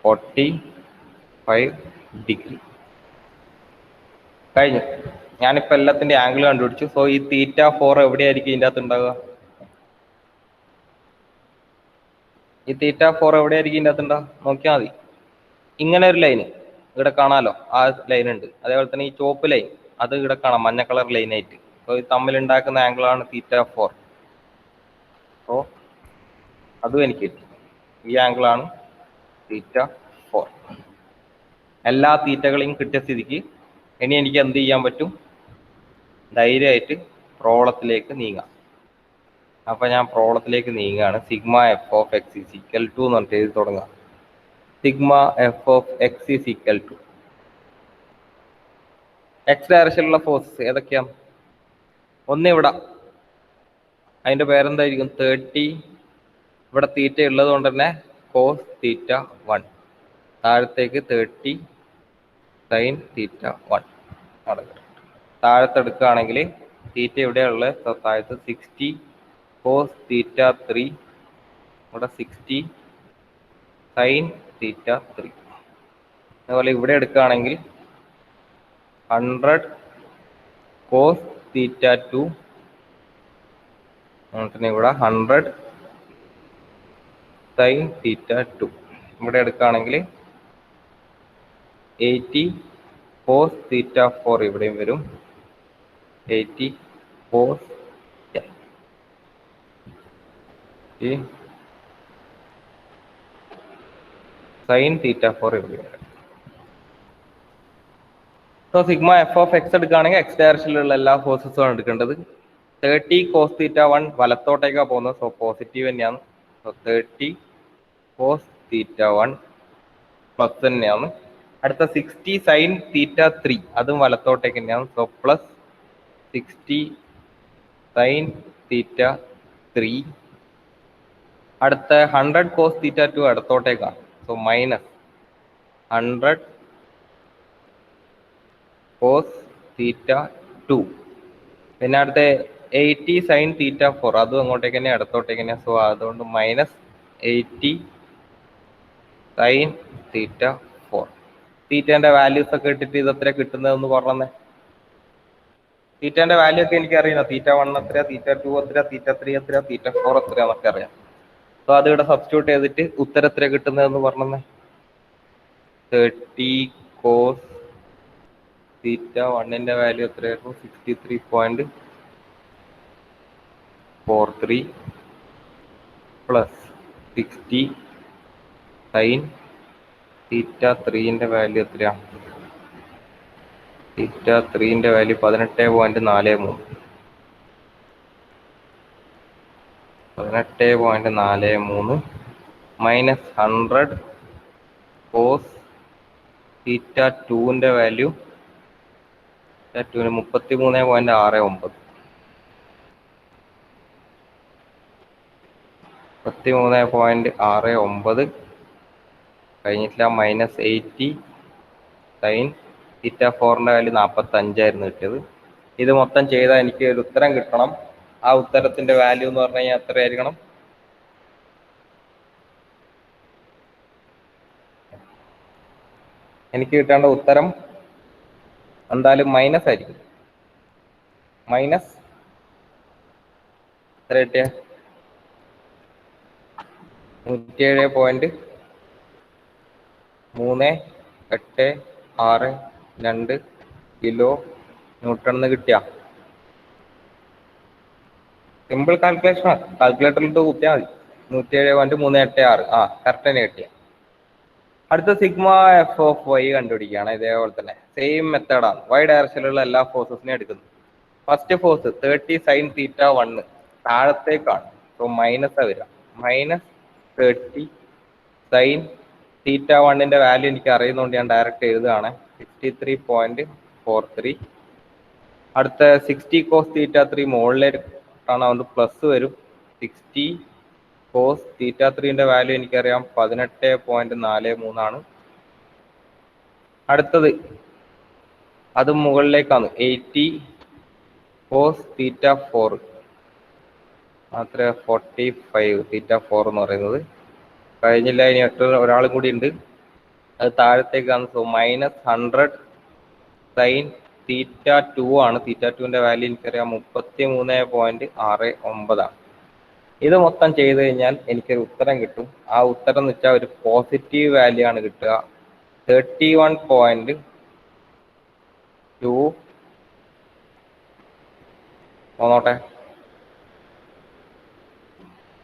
45 ഡിഗ്രി. കഴിഞ്ഞു. ഞാനിപ്പോൾ എല്ലാത്തിൻ്റെ ആംഗിൾ കണ്ടുപിടിച്ചു. സോ ഈ θ4 എവിടെയായിരിക്കും ഇതിൻ്റെ അകത്ത് ഉണ്ടാവുക? ഈ θ4 എവിടെയായിരിക്കും ഇതിൻ്റെ അകത്ത് ഉണ്ടാവുക? നോക്കിയാൽ മതി. ഇങ്ങനെ ഒരു ലൈന് ഇവിടെ കാണാമല്ലോ, ആ ലൈൻ ഉണ്ട്. അതേപോലെ തന്നെ ഈ ചുവപ്പ് ലൈൻ അത് ഇവിടെ കാണാം, മഞ്ഞ കളർ ലൈനായിട്ട്. സോ ഇത് തമ്മിലുണ്ടാക്കുന്ന ആംഗിളാണ് θ4. സോ അതും എനിക്ക് കിട്ടി. ഈ ആംഗിളാണ് θ4. എല്ലാ തീറ്റകളെയും കിട്ടിയ സ്ഥിതിക്ക് ഇനി എനിക്ക് എന്ത് ചെയ്യാൻ പറ്റും? ധൈര്യമായിട്ട് പ്രോബ്ലത്തിലേക്ക് നീങ്ങാം. അപ്പം ഞാൻ പ്രോബ്ലത്തിലേക്ക് നീങ്ങുകയാണ്. Sigma F of X is equal to എന്ന് പറഞ്ഞിട്ട് എഴുതി തുടങ്ങാം. Sigma F of X is equal to X ഡയറക്ഷനിലുള്ള ഫോഴ്സസ് ഏതൊക്കെയാണ്? ഒന്ന് ഇവിടെ, അതിൻ്റെ പേരെന്തായിരിക്കും? 30. ഇവിടെ തീറ്റ ഉള്ളത് കൊണ്ട് തന്നെ cos θ1. താഴത്തേക്ക് 30 sin θ1 നടക്കും. താഴത്തെടുക്കുകയാണെങ്കിൽ തീറ്റ എവിടെയുള്ളത്? താഴത്ത് 60 cos θ3. ഇവിടെ 60 sin θ3. അതുപോലെ ഇവിടെ എടുക്കുകയാണെങ്കിൽ 100 cos θ2. പിന്നെ ഇവിടെ 100 sin θ2. ഇവിടെ എടുക്കുകയാണെങ്കിൽ 80 cos θ4. ഇവിടെയും വരും 80 cos sin θ4 ഇവിടെ വരും. So sigma F of X എടുക്കുകയാണെങ്കിൽ എക്സ് ഡയറക്ഷനിലുള്ള എല്ലാ ഫോഴ്സസും എടുക്കേണ്ടത്. 30 cos θ1 വലത്തോട്ടേക്കാണ് പോകുന്നത്. സോ പോസിറ്റീവ് തന്നെയാണ്. സോ 30 cos θ1 പ്ലസ് തന്നെയാണ്. അടുത്ത 60 sin θ3 അതും വലത്തോട്ടേക്ക് തന്നെയാണ്. So plus 60 sin θ3. അടുത്ത 100 cos θ2 അടുത്തോട്ടേക്കാണ്. So minus 100 cos θ2. പിന്നെ അടുത്ത 80 sin θ4 അതും അങ്ങോട്ടേക്ക് തന്നെ അടുത്തോട്ടേക്ക് തന്നെ. സോ അതുകൊണ്ട് മൈനസ് 80 sin θ4. തീറ്റേൻ്റെ വാല്യൂസ് ഒക്കെ ഇട്ടിട്ട് ഇത് എത്ര കിട്ടുന്നതെന്ന് പറഞ്ഞേ. തീറ്റേൻ്റെ വാല്യൂ ഒക്കെ എനിക്ക് അറിയാം. θ1 എത്ര, θ2 എത്ര, θ3 എത്ര, θ4 എത്ര എന്നൊക്കെ അറിയാം. സോ അത് ഇവിടെ സബ്സ്റ്റിറ്റ്യൂട്ട് ചെയ്തിട്ട് ഉത്തരം എത്ര കിട്ടുന്നതെന്ന് പറഞ്ഞേ. 30 cos θ1ൻ്റെ വാല്യൂ എത്രയായിരുന്നു? 63.43 പ്ലസ് 60 sin θ3ൻ്റെ വാല്യൂ എത്രയാണ്? θ3ൻ്റെ വാല്യൂ 18.43. 18.43 മൈനസ് 100 cos θ2ൻ്റെ വാല്യൂ 33.69. 33.69 കഴിഞ്ഞിട്ടില്ല. -80 sin θ4ൻ്റെ വാല്യൂ 45 കിട്ടിയത്. ഇത് മൊത്തം ചെയ്താൽ എനിക്ക് ഒരു ഉത്തരം കിട്ടണം. ആ ഉത്തരത്തിന്റെ വാല്യൂ എന്ന് പറഞ്ഞു കഴിഞ്ഞാൽ എത്രയായിരിക്കണം? എനിക്ക് കിട്ടേണ്ട ഉത്തരം എന്തായാലും മൈനസ് ആയിരിക്കും. മൈനസ് എത്ര കിട്ടിയ 107.386 കിലോ ന്യൂട്ടൺ കിട്ടിയ. സിമ്പിൾ കാൽക്കുലേഷൻ ആണ്, കാൽക്കുലേറ്ററിലിട്ട് കൂട്ടിയാൽ മതി. 107.386 കറക്റ്റ് തന്നെ കിട്ടിയ. അടുത്ത സിഗ്മ എഫ് ഓഫ് വൈ കണ്ടുപിടിക്കുകയാണ്. ഇതേപോലെ തന്നെ സെയിം മെത്തേഡാണ്. വൈ ഡയറക്ഷനിലുള്ള എല്ലാ ഫോഴ്സസിനെയും എടുക്കുന്നത്. ഫസ്റ്റ് ഫോഴ്സ് 30 sin θ1 താഴത്തേക്കാണ്, സോ മൈനസ് വരിക. -30 sin θ1ന്റെ വാല്യൂ എനിക്ക് അറിയുന്നതുകൊണ്ട് ഞാൻ ഡയറക്റ്റ് എഴുതുകയാണ്, 63.43. അടുത്ത 60 cos θ3 മുകളിലേക്കാണ്, അതുകൊണ്ട് പ്ലസ് വരും. 60 cos θ3ന്റെ വാല്യൂ എനിക്കറിയാം 18.43 ആണ്. അടുത്തത് അത് മുകളിലേക്കാണ്, 80 cos θ4 അത്ര 45 θ4 എന്ന് പറയുന്നത് കഴിഞ്ഞില്ല. ഇനി ഒരാളും കൂടി ഉണ്ട്, അത് താഴത്തേക്കാണ്. സോ -100 sin θ2 ആണ്. θ2ന്റെ വാല്യൂ എനിക്കറിയാം 33.69 ആണ്. ഇത് മൊത്തം ചെയ്ത് കഴിഞ്ഞാൽ എനിക്കൊരു ഉത്തരം കിട്ടും. ആ ഉത്തരം എന്ന് വെച്ചാൽ ഒരു പോസിറ്റീവ് വാല്യൂ ആണ് കിട്ടുക. 31.2 പോന്നോട്ടെ,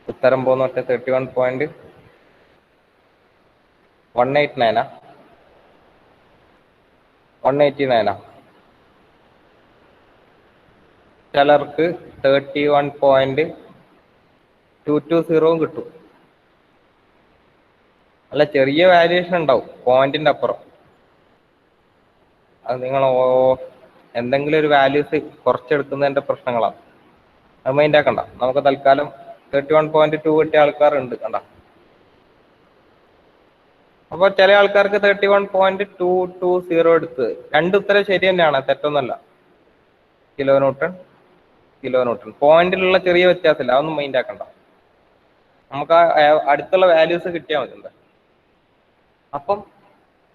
ഉത്തരം പോന്നോട്ടെ. 31.189 189. ചിലർക്ക് 31.220 കിട്ടും. അല്ല, ചെറിയ വാല്യുവേഷൻ ഉണ്ടാവും പോയിന്റിന്റെ അപ്പുറം. അത് നിങ്ങൾ എന്തെങ്കിലും ഒരു വാല്യൂസ് കുറച്ചെടുക്കുന്നതിന്റെ പ്രശ്നങ്ങളാണ്. അത് മൈൻഡ് ആക്കണ്ട. നമുക്ക് തൽക്കാലം 31.2 കിട്ടിയ ആൾക്കാരുണ്ട്, കണ്ട. അപ്പൊ ചില ആൾക്കാർക്ക് 31.220 എടുത്ത് രണ്ട് ഉത്തരം ശരി തന്നെയാണ്, തെറ്റൊന്നല്ല. കിലോ ന്യൂട്ടൺ പോയിന്റിലുള്ള ചെറിയ വ്യത്യാസമില്ല, അതൊന്നും മൈൻഡ് ആക്കണ്ട. നമുക്ക് അടുത്തുള്ള വാല്യൂസ് കിട്ടിയാൽ മതി. എന്താ അപ്പം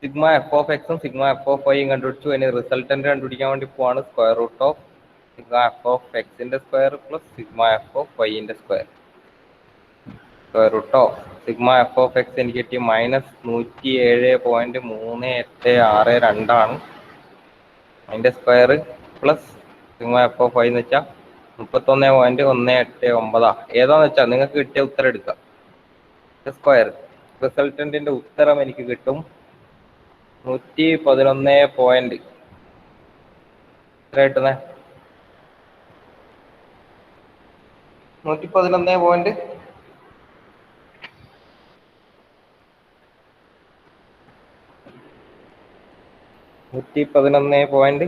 സിഗ്മ എഫ് ഓഫ് എക്സും സിഗ്മ എഫ് ഓഫ് വൈയും കണ്ടുപിടിച്ചു. ഇനി റിസൾട്ടന്റ് കണ്ടുപിടിക്കാൻ വേണ്ടി പോവാണ്. Square root of sigma F of എക്സിന്റെ square plus sigma F of വൈന്റെ square. Square root of sigma F of X എനിക്ക് കിട്ടി -107.3862 ആണ്. അതിന്റെ square plus sigma F of Y എന്ന് വെച്ചാൽ 31.189. ഏതാന്ന് വെച്ചാൽ നിങ്ങൾക്ക് കിട്ടിയ ഉത്തരം എടുക്കുക, സ്ക്വയർ. റിസൾട്ടന്റിന്റെ ഉത്തരം എനിക്ക് കിട്ടും 111. എത്ര കിട്ടുന്നേ? 111. 111 point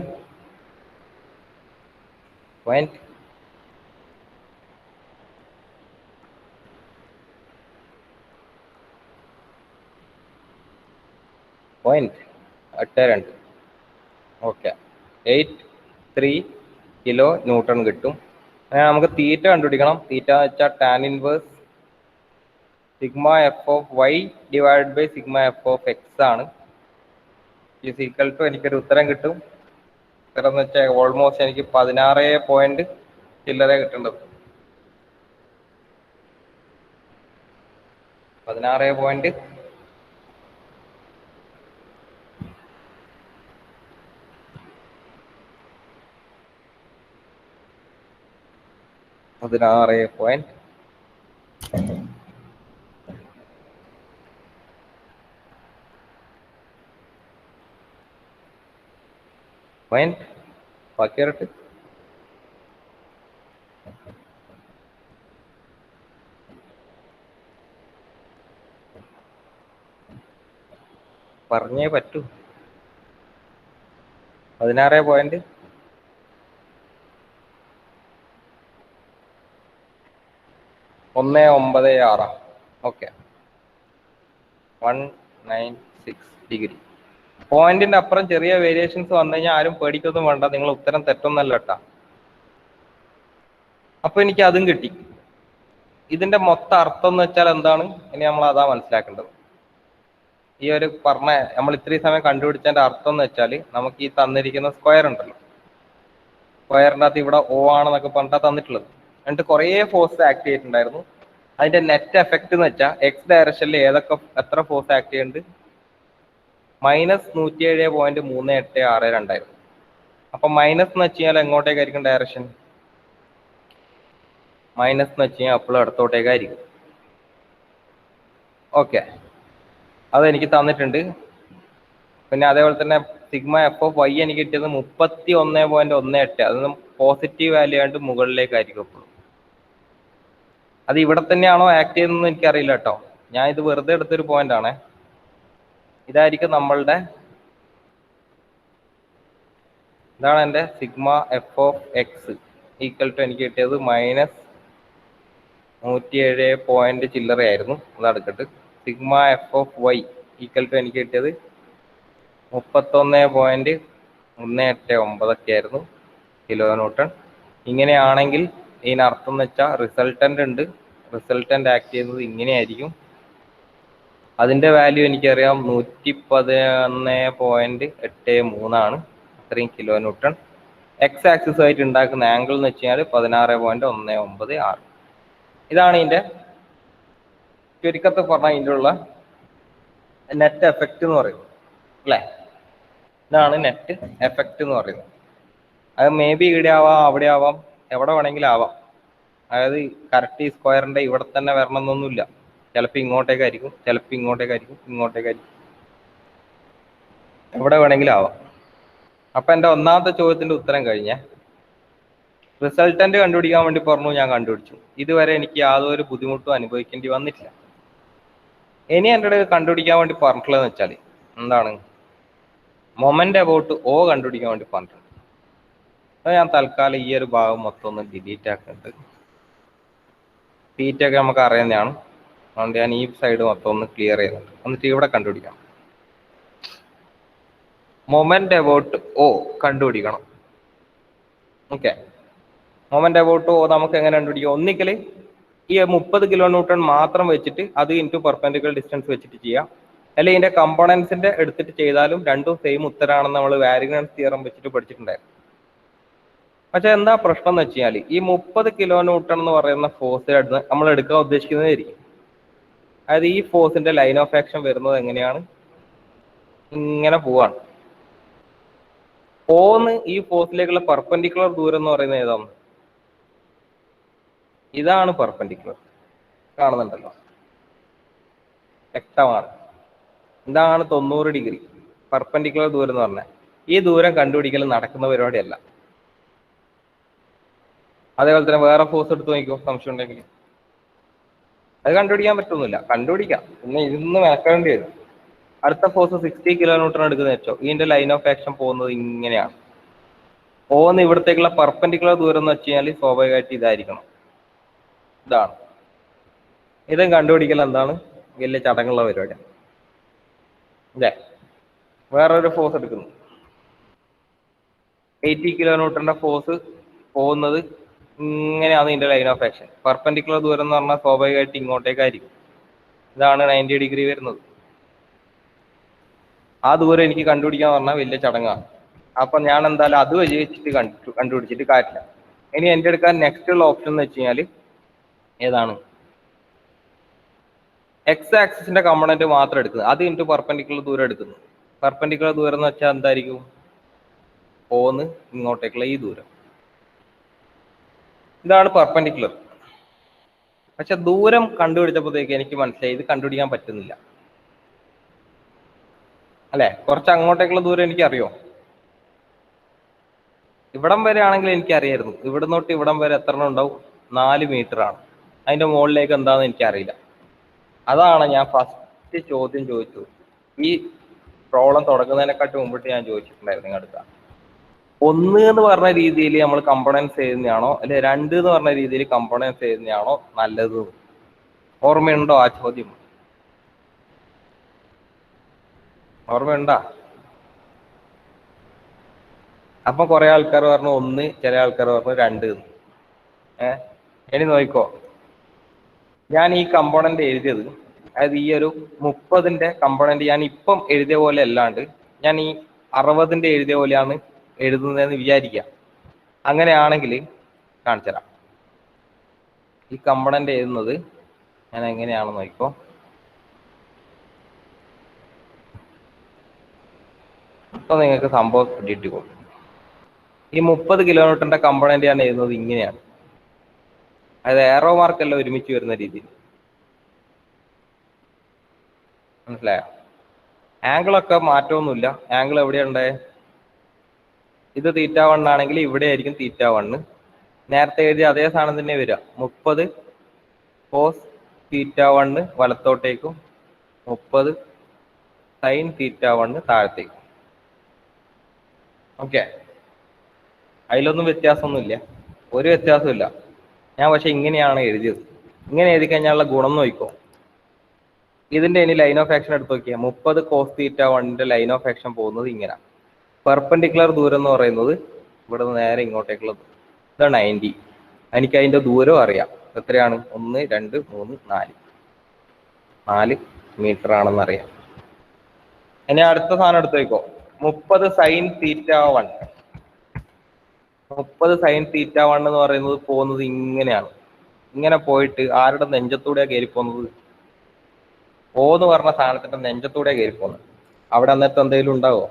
point 82. Okay, 83 kilo newton കിട്ടും. നമുക്ക് തീറ്റ കണ്ടുപിടിക്കണം. തീറ്റ എന്ന് വെച്ചാൽ tan inverse sigma F of Y divide by sigma F of X ആണ്. ഈസ് ഈക്വൽ ടു എനിക്കൊരു ഉത്തരം കിട്ടും. ഉത്തരം എന്ന് വെച്ചാൽ ഓൾമോസ്റ്റ് എനിക്ക് 16 ചില്ലറ കിട്ടേണ്ടത്. 16. 16 പോയിന്റ് ബാക്കി വരട്ടെ. പറഞ്ഞേ പറ്റൂ. 16.196. Okay, 196 degree. പോയിന്റിന്റെ അപ്പുറം ചെറിയ വേരിയേഷൻസ് വന്നു കഴിഞ്ഞാൽ ആരും പേടിക്കൊന്നും വേണ്ട, നിങ്ങൾ ഉത്തരം തെറ്റൊന്നല്ല കേട്ടാ. അപ്പൊ എനിക്ക് അതും കിട്ടി. ഇതിന്റെ മൊത്തം അർത്ഥം എന്ന് വെച്ചാൽ എന്താണ്, ഇനി നമ്മൾ അതാ മനസ്സിലാക്കേണ്ടത്. ഈ ഒരു പറഞ്ഞ നമ്മൾ ഇത്രയും സമയം കണ്ടുപിടിച്ചതിന്റെ അർത്ഥം എന്ന് വെച്ചാൽ, നമുക്ക് ഈ തന്നിരിക്കുന്ന സ്ക്വയർ ഉണ്ടല്ലോ, സ്ക്വയറിൻ്റെ അകത്ത് ഇവിടെ O ആണെന്നൊക്കെ പറഞ്ഞിട്ടാണ് തന്നിട്ടുള്ളത്. എന്നിട്ട് കുറേ ഫോഴ്സ് ആക്ട് ചെയ്തിട്ടുണ്ടായിരുന്നു. അതിന്റെ നെറ്റ് എഫക്റ്റ് എന്ന് വെച്ചാൽ എക്സ് ഡയറക്ഷനിൽ എത്ര ഫോഴ്സ് ആക്ട് ചെയ്യുന്നുണ്ട്, -107.3862 അപ്പൊ മൈനസ് എന്ന് വെച്ച് കഴിഞ്ഞാൽ എങ്ങോട്ടേക്കായിരിക്കും ഡയറക്ഷൻ, മൈനസ് എന്ന് വെച്ച് കഴിഞ്ഞാൽ അപ്പോൾ ഇടത്തോട്ടേക്കായിരിക്കും. ഓക്കെ, അതെനിക്ക് തന്നിട്ടുണ്ട്. പിന്നെ അതേപോലെ തന്നെ σf(y) എനിക്ക് കിട്ടിയത് 31.18. അതൊന്നും പോസിറ്റീവ് വാല്യൂ ആയിട്ട് മുകളിലേക്കായിരിക്കും എപ്പോഴും. അത് ഇവിടെ തന്നെയാണോ ആക്ട് ചെയ്യുന്നതെന്ന് എനിക്കറിയില്ല കേട്ടോ. ഞാൻ ഇത് വെറുതെ എടുത്തൊരു പോയിന്റ് ആണേ. ഇതായിരിക്കും നമ്മളുടെ, ഇതാണ് എൻ്റെ σf(x) ഈക്വൽ ടു എനിക്ക് കിട്ടിയത് -107 ചില്ലറയായിരുന്നു. അതെടുക്കട്ട് σf(y) ഈക്വൽ ടു എനിക്ക് കിട്ടിയത് 31.189 ഒക്കെ ആയിരുന്നു കിലോ ന്യൂട്ടൺ. ഇങ്ങനെയാണെങ്കിൽ ഇതിനർത്ഥം എന്ന് വെച്ചാൽ റിസൾട്ടൻ്റ് ഉണ്ട്, റിസൾട്ടൻ്റ് ആക്ട് ചെയ്യുന്നത് ഇങ്ങനെയായിരിക്കും. അതിൻ്റെ വാല്യൂ എനിക്കറിയാം 111.83 ആണ്, അത്രയും കിലോ ന്യൂട്ടൺ. എക്സ് ആക്സിസ് ആയിട്ട് ഉണ്ടാക്കുന്ന ആംഗിൾ എന്ന് വെച്ച് കഴിഞ്ഞാൽ 16.196. ഇതാണ് ഇതിൻ്റെ ചുരുക്കത്തിൽ പറഞ്ഞാൽ ഇതിൻ്റെ ഉള്ള നെറ്റ് എഫക്റ്റ് എന്ന് പറയുന്നത് അല്ലേ. ഇതാണ് നെറ്റ് എഫക്റ്റ് എന്ന് പറയുന്നത്. അത് മേ ബി ഇവിടെ ആവാം, അവിടെ ആവാം, എവിടെ വേണമെങ്കിലും ആവാം. അതായത് കറക്റ്റ് ഈ സ്ക്വയറിൻ്റെ ഇവിടെ തന്നെ വരണം എന്നൊന്നുമില്ല. ചിലപ്പോൾ ഇങ്ങോട്ടേക്കായിരിക്കും, ചിലപ്പോൾ ഇങ്ങോട്ടേക്കായിരിക്കും, ഇങ്ങോട്ടേക്കായിരിക്കും, എവിടെ വേണമെങ്കിലും ആവാം. അപ്പം എൻ്റെ ഒന്നാമത്തെ ചോദ്യത്തിൻ്റെ ഉത്തരം കഴിഞ്ഞേ. റിസൾട്ടൻ്റ് കണ്ടുപിടിക്കാൻ വേണ്ടി പറഞ്ഞു, ഞാൻ കണ്ടുപിടിച്ചു. ഇതുവരെ എനിക്ക് യാതൊരു ബുദ്ധിമുട്ടും അനുഭവിക്കേണ്ടി വന്നിട്ടില്ല. ഇനി എൻ്റെ ഇടയിൽ കണ്ടുപിടിക്കാൻ വേണ്ടി പറഞ്ഞിട്ടുള്ളതെന്ന് വെച്ചാൽ എന്താണ്, മൊമെന്റ് അബൌട്ട് O കണ്ടുപിടിക്കാൻ വേണ്ടി പറഞ്ഞിട്ടുണ്ട്. അത് ഞാൻ തൽക്കാലം ഈ ഒരു ഭാഗം മൊത്തം ഒന്ന് ഡിലീറ്റ് ആക്കുന്നുണ്ട്. തീറ്റൊക്കെ നമുക്ക് അറിയുന്നതാണ്, അതുകൊണ്ട് ഞാൻ ഈ സൈഡ് മൊത്തം ഒന്ന് ക്ലിയർ ചെയ്യുന്നുണ്ട്. എന്നിട്ട് ഇവിടെ കണ്ടുപിടിക്കണം. മൊമെന്റ് അബൌട്ട് O കണ്ടുപിടിക്കണം. ഓക്കെ, മൊമെന്റ് അബൌട്ട് O നമുക്ക് എങ്ങനെ കണ്ടുപിടിക്കാം? ഒന്നിക്കൽ ഈ 30 കിലോ ന്യൂട്ടൺ മാത്രം വെച്ചിട്ട് അത് ഇൻറ്റു പെർപെൻഡിക്കുലർ ഡിസ്റ്റൻസ് വെച്ചിട്ട് ചെയ്യാം, അല്ലെങ്കിൽ ഇതിന്റെ കമ്പോണൻസിന്റെ എടുത്തിട്ട് ചെയ്താലും രണ്ടും സെയിം ഉത്തരമാണെന്ന് നമ്മൾ വാരിയൻസ് തിയറം വെച്ചിട്ട് പഠിച്ചിട്ടുണ്ടായിരുന്നു. പക്ഷെ എന്താ പ്രശ്നം എന്ന് വെച്ച് കഴിഞ്ഞാൽ ഈ 30 കിലോ ന്യൂട്ടൺ എന്ന് പറയുന്ന ഫോഴ്സ് നമ്മൾ എടുക്കാൻ ഉദ്ദേശിക്കുന്നതായിരിക്കും. അതായത് ഈ ഫോഴ്സിന്റെ ലൈൻ ഓഫ് ആക്ഷൻ വരുന്നത് എങ്ങനെയാണ്, ഇങ്ങനെ പോവാണ്. ഓന്ന് ഈ ഫോഴ്സിലേക്കുള്ള പെർപെൻഡിക്കുലർ ദൂരം എന്ന് പറയുന്നത് ഏതാണ്? ഇതാണ് പെർപെൻഡിക്കുലർ, കാണുന്നുണ്ടല്ലോ, വ്യക്തമാണ്. ഇതാണ് 90 ഡിഗ്രി പെർപെൻഡിക്കുലർ ദൂരം എന്ന് പറഞ്ഞാൽ. ഈ ദൂരം കണ്ടുപിടിക്കൽ നടക്കുന്ന പരിപാടിയല്ല. അതേപോലെ തന്നെ വേറെ ഫോഴ്സ് എടുത്ത് നോക്കിക്കോ, സംശയം ഉണ്ടെങ്കിൽ. അത് കണ്ടുപിടിക്കാൻ പറ്റൊന്നുമില്ല, കണ്ടുപിടിക്കാം, പിന്നെ ഇതൊന്ന് മെനക്കേണ്ടി വരും. അടുത്ത ഫോഴ്സ് 60 കിലോ ന്യൂട്ടൺ എടുക്കുന്ന വെച്ചോ, ഇതിന്റെ ലൈൻ ഓഫ് ആക്ഷൻ പോകുന്നത് ഇങ്ങനെയാണ്. ഓന്ന് ഇവിടത്തേക്കുള്ള പെർപെൻഡിക്കുലർ ദൂരം എന്ന് വെച്ച് കഴിഞ്ഞാൽ സ്വാഭാവികമായിട്ട് ഇതായിരിക്കണം, ഇതാണ്. ഇതും കണ്ടുപിടിക്കൽ എന്താണ്, വലിയ ചടങ്ങുള്ള പരിപാടിയാണ് അല്ലേ. വേറൊരു ഫോഴ്സ് എടുക്കുന്നു, 80 കിലോ ന്യൂട്ടന്റെ ഫോഴ്സ് പോകുന്നത് ഇങ്ങനെയാണ് ഇതിന്റെ ലൈൻ ഓഫ് ആക്ഷൻ. പെർപെൻഡിക്കുലർ ദൂരം എന്ന് പറഞ്ഞാൽ സ്വാഭാവികമായിട്ട് ഇങ്ങോട്ടേക്കായിരിക്കും. ഇതാണ് 90 ഡിഗ്രി വരുന്നത്. ആ ദൂരം എനിക്ക് കണ്ടുപിടിക്കാൻ പറഞ്ഞാൽ വലിയ ചടങ്ങാണ്. അപ്പൊ ഞാൻ എന്തായാലും അത് വെച്ചിട്ട് കണ്ടുപിടിച്ചിട്ട് കാര്യമില്ല. ഇനി എൻ്റെ എടുക്കാൻ നെക്സ്റ്റ് ഉള്ള ഓപ്ഷൻ എന്ന് വെച്ച് കഴിഞ്ഞാൽ ഏതാണ്, എക്സ് ആക്സിസിന്റെ കമ്പോണന്റ് മാത്രം എടുക്കുന്നത്, അത് ഇൻറ്റു പെർപെൻഡിക്കുലർ ദൂരം എടുക്കുന്നു. പെർപെൻഡിക്കുലർ ദൂരം എന്ന് വെച്ചാൽ എന്തായിരിക്കും, ഓന്ന് ഇങ്ങോട്ടേക്കുള്ള ഈ ദൂരം, ഇതാണ് പെർപെൻഡിക്കുലർ. പക്ഷെ ദൂരം കണ്ടുപിടിച്ചപ്പോഴത്തേക്ക് എനിക്ക് മനസ്സിലായി ഇത് കണ്ടുപിടിക്കാൻ പറ്റുന്നില്ല അല്ലെ. കുറച്ച് അങ്ങോട്ടേക്കുള്ള ദൂരം എനിക്ക് അറിയോ, ഇവിടം വരെ ആണെങ്കിൽ എനിക്കറിയായിരുന്നു. ഇവിടെ തൊട്ട് ഇവിടം വരെ എത്ര ഉണ്ടാവും, 4 മീറ്റർ ആണ്. അതിന്റെ മുകളിലേക്ക് എന്താണെന്ന് എനിക്കറിയില്ല. അതാണ് ഞാൻ ഫസ്റ്റ് ചോദ്യം ചോദിച്ചത്. ഈ പ്രോബ്ലം തുടങ്ങുന്നതിനെക്കാട്ടി മുമ്പിട്ട് ഞാൻ ചോദിച്ചിട്ടുണ്ടായിരുന്നു നിങ്ങളുടെ അടുത്ത്, 1 എന്ന് പറഞ്ഞ രീതിയിൽ നമ്മൾ കമ്പോണൻസ് ചെയ്യുന്നതാണോ അല്ലെ 2 എന്ന് പറഞ്ഞ രീതിയിൽ കമ്പോണൻസ് ചെയ്യുന്നതാണോ നല്ലത്? ഓർമ്മയുണ്ടോ ആ ചോദ്യം? ഓർമ്മയുണ്ടാ? അപ്പൊ കുറെ ആൾക്കാർ പറഞ്ഞു 1, ചില ആൾക്കാർ പറഞ്ഞു 2. ഇനി നോക്കിക്കോ, ഞാൻ ഈ കമ്പോണന്റ് എഴുതിയത്, അതായത് ഈ ഒരു 30ന്റെ കമ്പോണന്റ് ഞാൻ ഇപ്പം എഴുതിയ പോലെ അല്ലാണ്ട് ഞാൻ ഈ 60ന്റെ എഴുതിയ പോലെയാണ് എഴുതുന്നതെന്ന് വിചാരിക്കുക. അങ്ങനെയാണെങ്കിൽ കാണിച്ചുതരാം. ഈ കമ്പോണന്റ് എഴുതുന്നത് ഞാൻ എങ്ങനെയാണെന്ന് നോക്കിക്കോ. ഇപ്പൊ നിങ്ങൾക്ക് സംഭവം കിട്ടിക്കോ. ഈ 30 കിലോമീറ്ററിന്റെ കമ്പോണന്റ് ഞാൻ എഴുതുന്നത് ഇങ്ങനെയാണ്, അതായത് ഏറോ മാർക്കെല്ലാം ഒരുമിച്ച് വരുന്ന രീതിയിൽ. മനസ്സിലായോ? ആംഗിളൊക്കെ മാറ്റമൊന്നുമില്ല. ആംഗിൾ എവിടെയുണ്ട്? ഇത് θ1 ആണെങ്കിൽ ഇവിടെ ആയിരിക്കും θ1. നേരത്തെ എഴുതിയ അതേ സാധനം തന്നെ വരിക. 30 കോസ് θ1 വലത്തോട്ടേക്കും 30 സൈൻ θ1 താഴത്തേക്കും. ഓക്കെ, അതിലൊന്നും വ്യത്യാസമൊന്നുമില്ല, ഒരു വ്യത്യാസമില്ല. ഞാൻ പക്ഷെ ഇങ്ങനെയാണ് എഴുതിയത്. ഇങ്ങനെ എഴുതി കഴിഞ്ഞാലുള്ള ഗുണം നോക്കിക്കോ. ഇതിന്റെ ഇനി ലൈൻ ഓഫ് ആക്ഷൻ എടുത്ത് നോക്കിയാൽ 30 കോസ് θ1ന്റെ ലൈൻ ഓഫ് ആക്ഷൻ പോകുന്നത് ഇങ്ങനെ. പെർപെൻഡിക്കുലർ ദൂരം എന്ന് പറയുന്നത് ഇവിടെ നിന്ന് നേരെ ഇങ്ങോട്ടേക്കുള്ള ഇതാണ് 90. എനിക്ക് അതിന്റെ ദൂരം അറിയാം. എത്രയാണ്? 1, 2, 3, 4 മീറ്റർ ആണെന്ന് അറിയാം. ഇനി അടുത്ത സാധനം എടുത്ത് നോക്കിക്കോ. 30 സൈൻ θ1. 30 സൈൻ θ1 എന്ന് പറയുന്നത് പോകുന്നത് ഇങ്ങനെയാണ്. ഇങ്ങനെ പോയിട്ട് ആരുടെ നെഞ്ചത്തൂടെ കയറി പോകുന്നത്? O എന്ന് പറഞ്ഞ സാധനത്തിന്റെ നെഞ്ചത്തൂടെ കയറി പോകുന്നത്. അവിടെ അന്നത്തെ എന്തെങ്കിലും ഉണ്ടാവോ?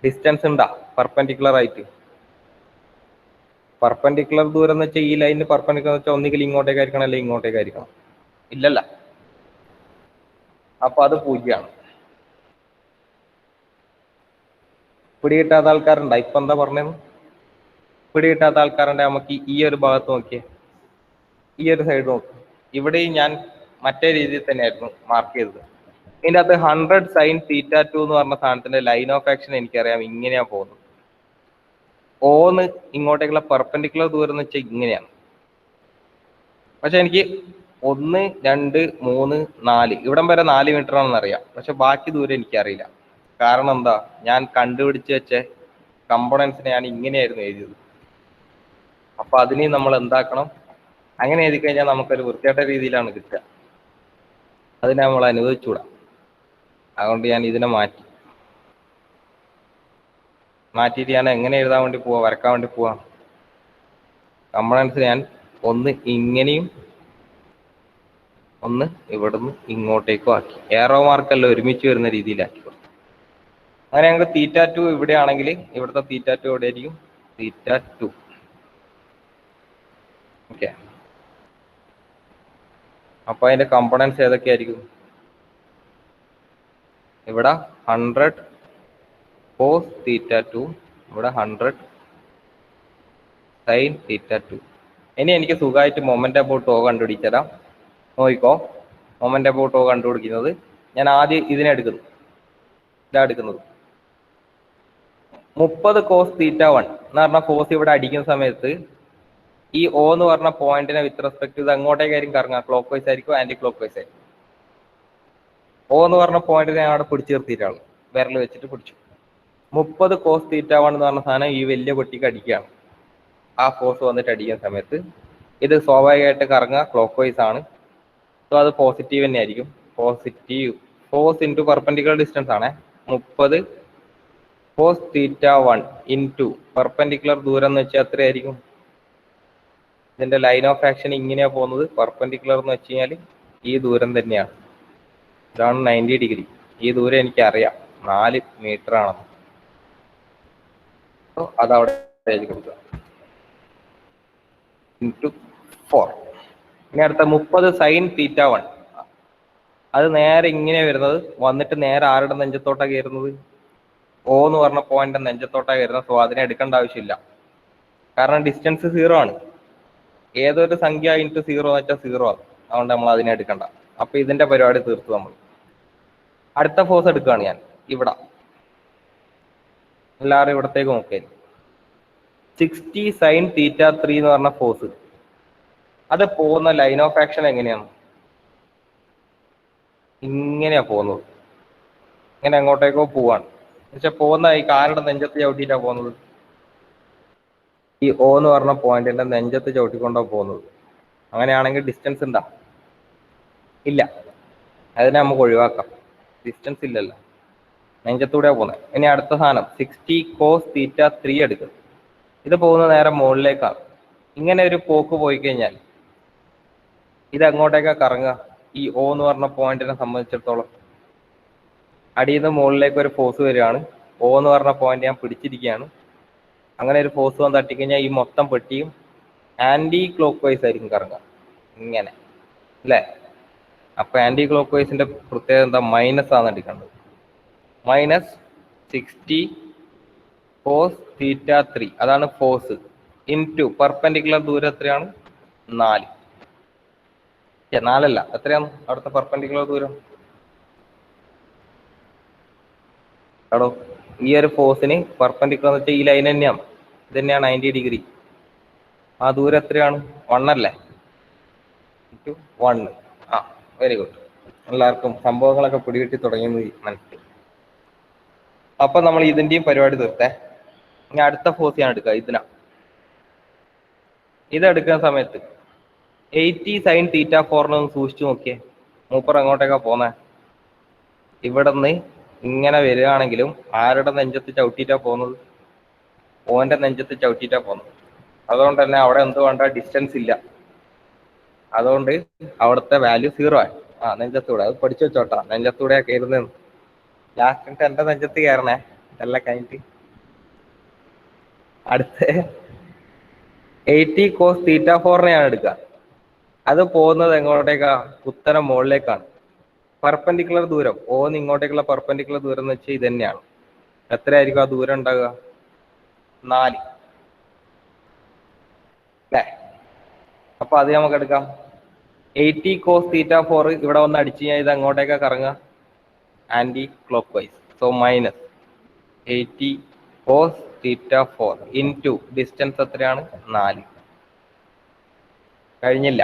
ഡിസ്റ്റൻസ് ഉണ്ടാ പെർപെൻഡിക്കുലർ ആയിട്ട്? പെർപെൻഡിക്കുലർ ദൂരം എന്ന് വെച്ചാൽ ഈ ലൈനിന് പെർപെൻഡിക്കുലർ എന്ന് വെച്ചാൽ ഒന്നുകിൽ ഇങ്ങോട്ടേക്കായിരിക്കണം അല്ലെങ്കിൽ ഇങ്ങോട്ടേക്കായിരിക്കണം. ഇല്ലല്ല, അപ്പൊ അത് 0ആണ്. പിടികിട്ടാത്ത ആൾക്കാരുണ്ടാ? ഇപ്പൊ എന്താ പറഞ്ഞത്? പിടികിട്ടാത്ത ആൾക്കാരുണ്ടെ നമുക്ക് ഈ ഒരു ഭാഗത്ത് നോക്കിയേ, ഈ ഒരു സൈഡ് നോക്കി. ഇവിടെയും ഞാൻ മറ്റേ രീതിയിൽ തന്നെയായിരുന്നു മാർക്ക് ചെയ്തത്. ഇതിൻ്റെ അകത്ത് 100 സൈൻ θ2 എന്ന് പറഞ്ഞ സാധനത്തിന്റെ ലൈൻ ഓഫ് ആക്ഷൻ എനിക്കറിയാം, ഇങ്ങനെയാ പോകുന്നത്. ഓന്ന് ഇങ്ങോട്ടേക്കുള്ള പെർപെൻഡിക്കുലർ ദൂരം എന്ന് വെച്ചാൽ ഇങ്ങനെയാണ്. പക്ഷെ എനിക്ക് 1, 2, 3, 4 ഇവിടം വരെ 4 മീറ്റർ ആണെന്ന് അറിയാം. പക്ഷെ ബാക്കി ദൂരം എനിക്കറിയില്ല. കാരണം എന്താ? ഞാൻ കണ്ടുപിടിച്ച് വെച്ച കമ്പോണൻസിനെ ഞാൻ ഇങ്ങനെയായിരുന്നു എഴുതിയത്. അപ്പൊ അതിന് നമ്മൾ എന്താക്കണം? അങ്ങനെ എഴുതി കഴിഞ്ഞാൽ നമുക്കൊരു വൃത്തികെട്ട രീതിയിലാണ് കിട്ടുക. അതിനെ നമ്മൾ അനുവദിച്ചുകൂടാ. അതുകൊണ്ട് ഞാൻ ഇതിനെ മാറ്റിയിട്ട് ഞാൻ എങ്ങനെ എഴുതാൻ വേണ്ടി പോവാ, വരക്കാൻ വേണ്ടി പോവാ? കമ്പോണൻസ് ഞാൻ ഒന്ന് ഇങ്ങനെയും ഒന്ന് ഇവിടുന്ന് ഇങ്ങോട്ടേക്കും ആക്കി. ഏറോ മാർക്കെല്ലാം ഒരുമിച്ച് വരുന്ന രീതിയിലാക്കി. അങ്ങനെ ഞങ്ങൾക്ക് θ2 ഇവിടെ ആണെങ്കിൽ ഇവിടുത്തെ θ2 എവിടെ ആയിരിക്കും? θ2. ഓക്കെ, അപ്പൊ അതിന്റെ കമ്പോണൻസ് ഏതൊക്കെയായിരിക്കും? ഇവിടെ 100 കോസ് θ2, ഇവിടെ 100 സൈൻ θ2. ഇനി എനിക്ക് സുഖമായിട്ട് മൊമെന്റ് അബൌട്ട് O കണ്ടുപിടിച്ചതാം. നോക്കിക്കോ, മൊമെന്റ് അബൌട്ട് O കണ്ടുപിടിക്കുന്നത് ഞാൻ ആദ്യം ഇതിനെടുക്കുന്നു. ഇതാ എടുക്കുന്നത്. 30 കോസ് θ1 എന്ന് പറഞ്ഞ ഫോഴ്സ് ഇവിടെ അടിക്കുന്ന സമയത്ത് ഈ O എന്ന് പറഞ്ഞ പോയിന്റിനെ വിത്ത് റെസ്പെക്ട് ഇത് അങ്ങോട്ടേക്കായിരിക്കും കറങ്ങുക. ക്ലോക്ക് വൈസ് ആയിരിക്കും, ആന്റി ക്ലോക്ക് വൈസ് ആയിരിക്കും. O എന്ന് പറഞ്ഞ പോയിന്റിനെ ഞാൻ അവിടെ പിടിച്ചു നിർത്തിയിട്ടാണ്, വിരൽ വെച്ചിട്ട് പിടിച്ചു. 30 കോസ് θ1 എന്ന് പറഞ്ഞ സാധനം ഈ വലിയ പൊട്ടിക്ക് അടിക്കുകയാണ്. ആ ഫോഴ്സ് വന്നിട്ട് അടിക്കുന്ന സമയത്ത് ഇത് സ്വാഭാവികമായിട്ട് കറങ്ങുക ക്ലോക്ക് വൈസ് ആണ്. സോ അത് പോസിറ്റീവ് തന്നെ ആയിരിക്കും. Positive force into perpendicular distance ആണ്. 30 കോസ് θ1 ഇൻറ്റു പെർപെൻഡിക്കുലർ ദൂരം എന്ന് വെച്ചാൽ എത്രയായിരിക്കും? ഇതിന്റെ ലൈൻ ഓഫ് ആക്ഷൻ ഇങ്ങനെയാ പോകുന്നത്. പെർപെൻഡിക്കുലർ എന്ന് വെച്ച് കഴിഞ്ഞാൽ ഈ ദൂരം തന്നെയാണ്. ഇതാണ് 90 ഡിഗ്രി. ഈ ദൂരം എനിക്ക് അറിയാം 4 മീറ്റർ ആണെന്ന്. അതവിടെ കൊടുക്കുക ഇൻറ്റു 4. ഇനി അടുത്ത 30 സൈൻ θ1. അത് നേരെ ഇങ്ങനെ വരുന്നത്, വന്നിട്ട് നേരെ ആരുടെ നെഞ്ചത്തോട്ടാണ് കയറുന്നത്? O എന്ന് പറഞ്ഞ പോയിന്റ് നെഞ്ചത്തോട്ടാണ് കയറുന്നത്. സോ അതിനെ എടുക്കേണ്ട ആവശ്യമില്ല, കാരണം ഡിസ്റ്റൻസ് 0 ആണ്. ഏതൊരു സംഖ്യ ഇൻറ്റു 0 എന്ന് വെച്ചാൽ 0 ആണ്. അതുകൊണ്ട് നമ്മൾ അതിനെ എടുക്കണ്ട. അപ്പൊ ഇതിന്റെ പരിപാടി തീർത്തു നമ്മൾ. അടുത്ത ഫോഴ്സ് എടുക്കുകയാണ് ഞാൻ ഇവിടെ. എല്ലാവരും ഇവിടത്തേക്ക് നോക്കിയാൽ 60 സൈൻ θ3 എന്ന് പറഞ്ഞ ഫോഴ്സ് അത് പോകുന്ന ലൈൻ ഓഫ് ആക്ഷൻ എങ്ങനെയാണ്? ഇങ്ങനെയാ പോകുന്നത്. ഇങ്ങനെ എങ്ങോട്ടേക്കോ പോവാണ്. പക്ഷെ പോകുന്ന ഈ കാരുടെ നെഞ്ചത്ത് ചവിട്ടിയിട്ടാ പോകുന്നത്. ഈ O എന്ന് പറഞ്ഞ പോയിന്റിന്റെ നെഞ്ചത്ത് ചവിട്ടിക്കൊണ്ടോ പോകുന്നത്. അങ്ങനെയാണെങ്കിൽ ഡിസ്റ്റൻസ് ഉണ്ടാ? ഇല്ല. അതിനെ നമുക്ക് ഒഴിവാക്കാം. ഡിസ്റ്റൻസ് ഇല്ലല്ലോ, നെഞ്ചത്തൂടെ പോകുന്നത്. ഇനി അടുത്ത സാധനം 60 cos θ 3 എടുക്കും. ഇത് പോകുന്ന നേരെ മുകളിലേക്കാണ്. ഇങ്ങനെ ഒരു പോക്ക് പോയി കഴിഞ്ഞാൽ ഇത് എങ്ങോട്ടേക്കാ കറങ്ങുക? ഈ O എന്ന് പറഞ്ഞ പോയിന്റിനെ സംബന്ധിച്ചിടത്തോളം അടിയിൽ നിന്ന് മുകളിലേക്ക് ഒരു ഫോഴ്സ് വരികയാണ്. O എന്ന് പറഞ്ഞ പോയിന്റ് ഞാൻ പിടിച്ചിരിക്കുകയാണ്. അങ്ങനെ ഒരു ഫോഴ്സ് വന്ന് തട്ടിക്കഴിഞ്ഞാൽ ഈ മൊത്തം പെട്ടിയും ആന്റി ക്ലോക്ക് വൈസ് ആയിരിക്കും കറങ്ങുക, ഇങ്ങനെ അല്ലേ? അപ്പൊ ആന്റി ക്ലോക്ക് വൈസിന്റെ പ്രത്യേകത എന്താ? മൈനസ് ആണ് എടുക്കേണ്ടത്. -60 cos θ 3 അതാണ് ഫോഴ്സ്. ഇൻറ്റു പെർപെൻഡിക്കുലർ ദൂരം എത്രയാണ്? 4. 4 അല്ല, എത്രയാണ് അവിടുത്തെ പെർപെൻഡിക്കുലർ ദൂരം? എടോ, ഈ ഒരു ഫോഴ്സിന് പെർപെൻഡിക്കുലർ എന്ന് വെച്ചാൽ ഈ ലൈൻ തന്നെയാണ്. ഇത് തന്നെയാണ് 90 ഡിഗ്രി. ആ ദൂരം എത്രയാണ്? 1 അല്ലേ? 1. ആ, വെരി ഗുഡ്. എല്ലാവർക്കും സംഭവങ്ങളൊക്കെ പിടികിട്ടി തുടങ്ങിയെന്ന് മനസ്സിലായി. അപ്പൊ നമ്മൾ ഇതിന്റെയും പരിപാടി തീർത്തേ. ഇനി അടുത്ത ഫോഴ്സ് ഞാൻ എടുക്കുക. ഇതെടുക്കുന്ന സമയത്ത് 80 sin θ 4 ഒന്ന് സൂക്ഷിച്ചു നോക്കിയേ. മൂപ്പർ എങ്ങോട്ടേക്കാ പോന്നെ? ഇവിടെ നിന്ന് ഇങ്ങനെ വരികയാണെങ്കിലും ആരുടെ നെഞ്ചത്ത് ചവിട്ടിയിട്ടാ പോകുന്നത്? ഓന്റെ നെഞ്ചത്ത് ചവിട്ടിയിട്ടാ പോകുന്നത്. അതുകൊണ്ട് തന്നെ അവിടെ എന്ത് വേണ്ട? ഡിസ്റ്റൻസ് ഇല്ല. അതുകൊണ്ട് അവിടുത്തെ വാല്യൂ 0 ആയി. നെഞ്ചത്തൂടെ. അത് പഠിച്ചു വെച്ചോട്ടാ, നെഞ്ചത്തൂടെ കയറുന്നതെന്ന്. ലാസ്റ്റ് എന്റെ നെഞ്ചത്ത് കയറണേ എല്ലാം കഴിഞ്ഞിട്ട്. അടുത്ത 80 cos θ 4 ഞാൻ എടുക്കുക. അത് പോകുന്നത് എങ്ങോട്ടേക്കാ? കുത്തനെ മുകളിലേക്കാണ്. പെർപെൻഡിക്കുലർ ദൂരം O ന്ന് ഇങ്ങോട്ടേക്കുള്ള പെർപെൻഡിക്കുലർ ദൂരം എന്ന് വെച്ചാൽ ഇത് തന്നെയാണ്. എത്രയായിരിക്കും ആ ദൂരം ഉണ്ടാകുക? 4 അല്ലേ? അപ്പൊ അത് നമുക്ക് എടുക്കാം. 80 cos θ 4 ഇവിടെ വന്ന് അടിച്ചു കഴിഞ്ഞാൽ ഇത് എങ്ങോട്ടേക്കാ കറങ്ങുക? Anti clock vice. So -80 cos θ 4 into distance എത്രയാണ്? 4. കഴിഞ്ഞില്ല.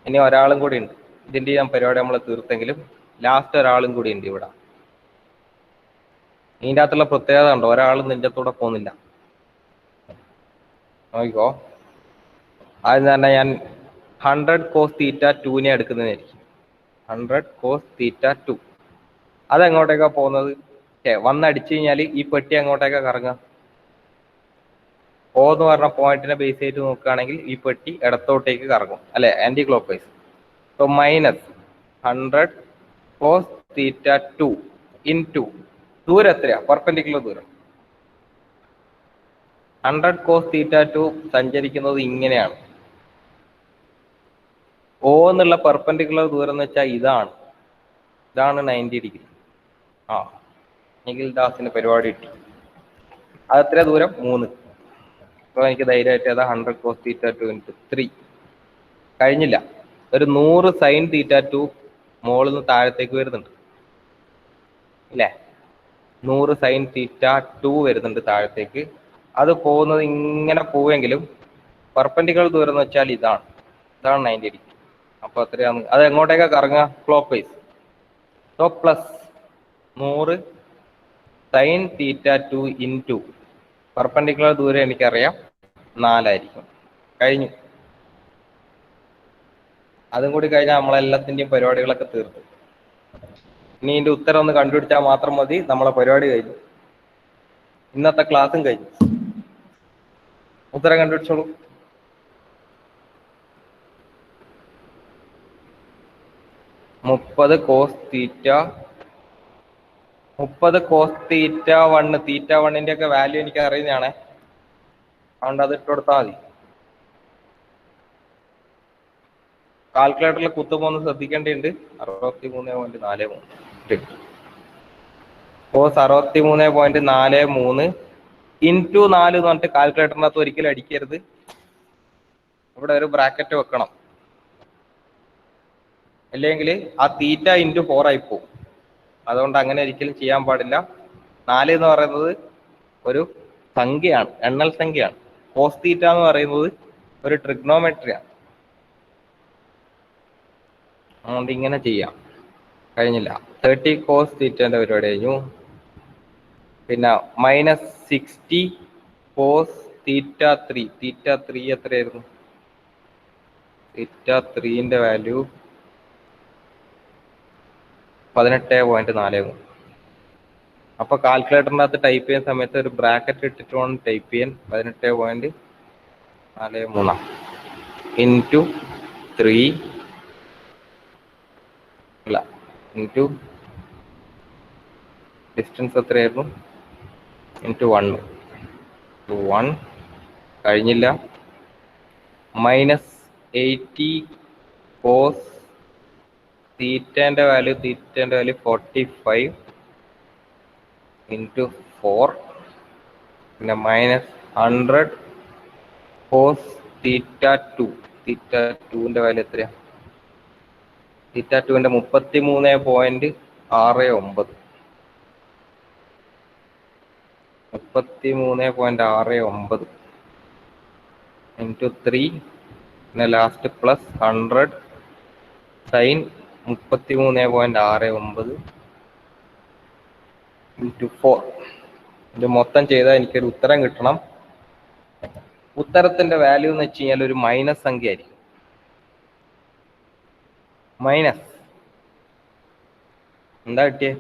ഇനി ഒരാളും കൂടി ഉണ്ട്. ഇതിന്റെ ഞാൻ പരിപാടി നമ്മൾ തീർത്തെങ്കിലും ലാസ്റ്റ് ഒരാളും കൂടി ഉണ്ട് ഇവിടെ. ഇതിൻ്റെ അകത്തുള്ള പ്രത്യേകത ഉണ്ടോ? ഒരാളും നെഞ്ചത്തൂടെ പോകുന്നില്ല. നോക്കിക്കോ. ആദ്യം തന്നെ ഞാൻ 100 cos θ 2 എടുക്കുന്നതായിരിക്കും. 100 cos θ 2 അതെങ്ങോട്ടേക്കാ പോകുന്നത്? വന്നടിച്ചു കഴിഞ്ഞാൽ ഈ പെട്ടി എങ്ങോട്ടേക്കാ കറങ്ങുക? O എന്ന് പറഞ്ഞ പോയിന്റിനെ ബേസ് ചെയ്ത് നോക്കുകയാണെങ്കിൽ ഈ പെട്ടി ഇടത്തോട്ടേക്ക് കറങ്ങും, അല്ലെ? Anti clock vice. So -100 cos θ 2 into ദൂരം എത്രയാ? പെർപെൻഡിക്കുലർ ദൂരം 100 cos θ 2 സഞ്ചരിക്കുന്നത് ഇങ്ങനെയാണ്. O എന്നുള്ള പെർപെൻഡിക്കുലർ ദൂരം എന്ന് വെച്ചാൽ ഇതാണ് 90 ഡിഗ്രി. നിഖിൽ ദാസിന് പരിപാടി കിട്ടി. അതെത്ര ദൂരം? 3. അപ്പോൾ എനിക്ക് ധൈര്യമായിട്ട് അതാ 100 cos θ 2 ഇൻറ്റു 3. കഴിഞ്ഞില്ല. ഒരു 100 sin θ 2 മുകളിൽ നിന്ന് താഴത്തേക്ക് വരുന്നുണ്ട്, ഇല്ലേ? 100 sin θ 2 വരുന്നുണ്ട് താഴത്തേക്ക്. അത് പോകുന്നത് ഇങ്ങനെ പോവുമെങ്കിലും പെർപെൻഡിക്കുലർ ദൂരം എന്ന് വെച്ചാൽ ഇതാണ് 90 ഡിഗ്രി. അപ്പൊ എത്രയാണ്? അത് എങ്ങോട്ടേക്കാ കറങ്ങുക? Clock vice. So plus 100 sin θ 2 into perpendicular ദൂരം എനിക്കറിയാം 4 ആയിരിക്കും. കഴിഞ്ഞു. അതും കൂടി കഴിഞ്ഞാൽ നമ്മളെല്ലാത്തിൻ്റെയും പരിപാടികളൊക്കെ തീർത്തു. ഇനി ഇതിന്റെ ഉത്തരം ഒന്ന് കണ്ടുപിടിച്ചാൽ മാത്രം മതി, നമ്മളെ പരിപാടി കഴിഞ്ഞു. ഇന്നത്തെ ക്ലാസ്സും കഴിഞ്ഞു. ഉത്തരം കണ്ടുപിടിച്ചോളൂ. -30 cos θ 1 θ 1ന്റെ ഒക്കെ വാല്യൂ എനിക്ക് അറിയുന്നതാണേ. അതുകൊണ്ട് അത് ഇട്ട് കൊടുത്താൽ മതി. കാൽക്കുലേറ്ററിൽ കുത്തുമ്പോൾ ശ്രദ്ധിക്കേണ്ടതുണ്ട്. 63.43 cos 63.43 ഇൻറ്റു 4 എന്ന് പറഞ്ഞിട്ട് കാൽക്കുലേറ്ററിനകത്ത് ഒരിക്കലും അടിക്കരുത്. ഇവിടെ ഒരു ബ്രാക്കറ്റ് വെക്കണം, അല്ലെങ്കിൽ ആ തീറ്റ ഇൻറ്റു 4 ആയി പോകും. അതുകൊണ്ട് അങ്ങനെ ഒരിക്കലും ചെയ്യാൻ പാടില്ല. 4 എന്ന് പറയുന്നത് ഒരു സംഖ്യയാണ്, എണ്ണൽ സംഖ്യയാണ്. കോസ് തീറ്റ എന്ന് പറയുന്നത് ഒരു ട്രിഗ്നോമെട്രിയാണ്. അതുകൊണ്ട് ഇങ്ങനെ ചെയ്യാം. കഴിഞ്ഞില്ല. 30 cos തീറ്റന്റെ പരിപാടി കഴിഞ്ഞു. പിന്നെ -60 cos തീറ്റ ത്രീ എത്രയായിരുന്നു? തീറ്റ3ന്റെ വാല്യൂ 18.43. അപ്പൊ കാൽക്കുലേറ്ററിന്റെ അകത്ത് ടൈപ്പ് ചെയ്യുന്ന സമയത്ത് ഒരു ബ്രാക്കറ്റ് ഇട്ടിട്ട് വേണം ടൈപ്പ് ചെയ്യാൻ. 18.43 ഇൻറ്റു 3 അല്ല ഇൻറ്റു ഡിസ്റ്റൻസ് എത്രയായിരുന്നു? ഇൻറ്റു 1 കഴിഞ്ഞില്ല. -80 കോസ് തീറ്റേന്റെ വാല്യൂ 45 ഇൻറ്റു 4 പിന്നെ -100 കോസ് തീറ്റ2ന്റെ വാല്യൂ എത്രയാ? തീറ്റ2ന്റെ 33.69 33.69 ഇൻറ്റു 3 പിന്നെ ലാസ്റ്റ് പ്ലസ് 100 സൈൻ 33.69 ഇൻറ്റു 4. ഇത് മൊത്തം ചെയ്താൽ എനിക്കൊരു ഉത്തരം കിട്ടണം. ഉത്തരത്തിന്റെ വാല്യൂ എന്ന് വെച്ച് കഴിഞ്ഞാൽ ഒരു മൈനസ് സംഖ്യ ആയിരിക്കും. മൈനസ് എന്താ കിട്ടിയേ?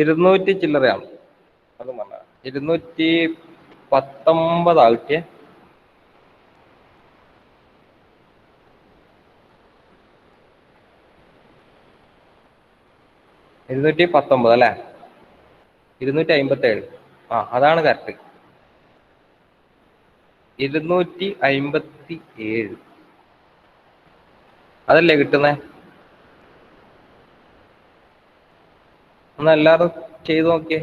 ഇരുന്നൂറ്റി ചില്ലറയാണ്. അത് പറഞ്ഞ 219 കിട്ടിയേ. $219 അല്ലേ? 257. അതാണ് കറക്റ്റ്. 257 അതല്ലേ കിട്ടുന്നേ? ഒന്ന് എല്ലാവരും ചെയ്ത് നോക്കിയേ,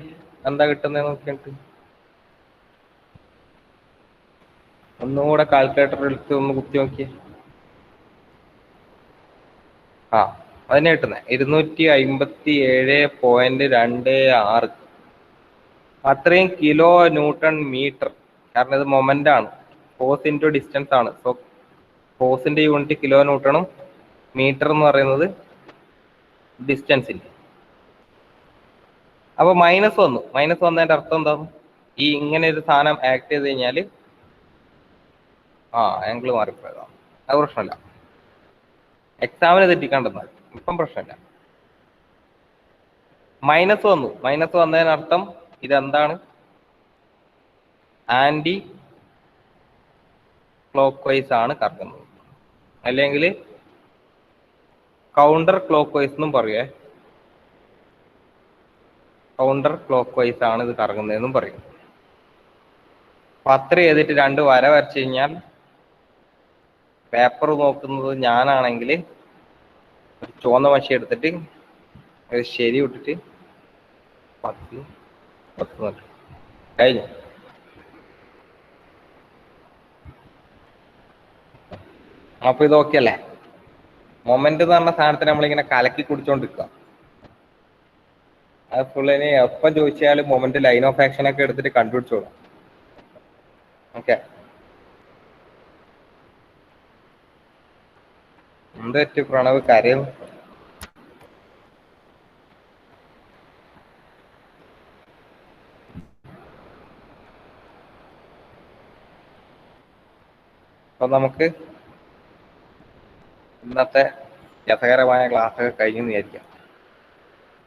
എന്താ കിട്ടുന്നത് നോക്കിയിട്ട്. ഒന്നുകൂടെ കാൽക്കുലേറ്റർ എടുത്ത് ഒന്ന് കുത്തി നോക്കിയേ. അതിനെ കിട്ടുന്നത് 257.26. അത്രയും കിലോ ന്യൂട്ടൺ മീറ്റർ. കാരണം ഇത് മൊമെന്റ് ആണ്, ഫോഴ്സ് ഇൻറ്റു ഡിസ്റ്റൻസ് ആണ്. സോ ഫോഴ്സിന്റെ യൂണിറ്റ് കിലോ ന്യൂട്ടണും മീറ്റർ എന്ന് പറയുന്നത് ഡിസ്റ്റൻസിന്റെ. അപ്പൊ മൈനസ് വന്നതിന്റെ അർത്ഥം എന്താണ്? ഈ ഇങ്ങനെ ഒരു സാധനം ആക്ട് ചെയ്ത് കഴിഞ്ഞാൽ ആംഗിൾ മാറിപ്പോയതാണ്. അത് പ്രശ്നമില്ല, എക്സാമിന് തെറ്റിക്കാണ്ടെന്നാൽ. ഇപ്പം പ്രശ്നമില്ല. മൈനസ് വന്നതിനർത്ഥം ഇതെന്താണ്? ആന്റി ക്ലോക്ക് വൈസ് ആണ് കറങ്ങുന്നത്, അല്ലെങ്കിൽ കൗണ്ടർ ക്ലോക്ക് വൈസ് എന്നും പറയേ. കൗണ്ടർ ക്ലോക്ക് വൈസ് ആണ് ഇത് കറങ്ങുന്നതെന്നും പറയും. അപ്പൊ അത്ര ചെയ്തിട്ട് 2 വര വരച്ചു കഴിഞ്ഞാൽ പേപ്പർ നോക്കുന്നത് ഞാനാണെങ്കിൽ ഒരു ചുവന്ന മഷി എടുത്തിട്ട് ഒരു ശരി വിട്ടിട്ട് 10 കഴിഞ്ഞു. അപ്പൊ ഇത് ഓക്കെ അല്ലേ? മൊമെന്റ് എന്ന് പറഞ്ഞ സാധനത്തിന് നമ്മളിങ്ങനെ കലക്കി കുടിച്ചോണ്ടിരിക്കുക. അത് ഫുള്ളിന് എപ്പം ചോദിച്ചാലും മൊമെന്റ് ലൈൻ ഓഫ് ആക്ഷൻ ഒക്കെ എടുത്തിട്ട് കണ്ടുപിടിച്ചോളാം. ഓക്കെ, എന്ത് പറ്റി പ്രണവ് കരയും? അപ്പൊ നമുക്ക് ഇന്നത്തെ രസകരമായ ക്ലാസ് കഴിഞ്ഞെന്ന് വിചാരിക്കാം.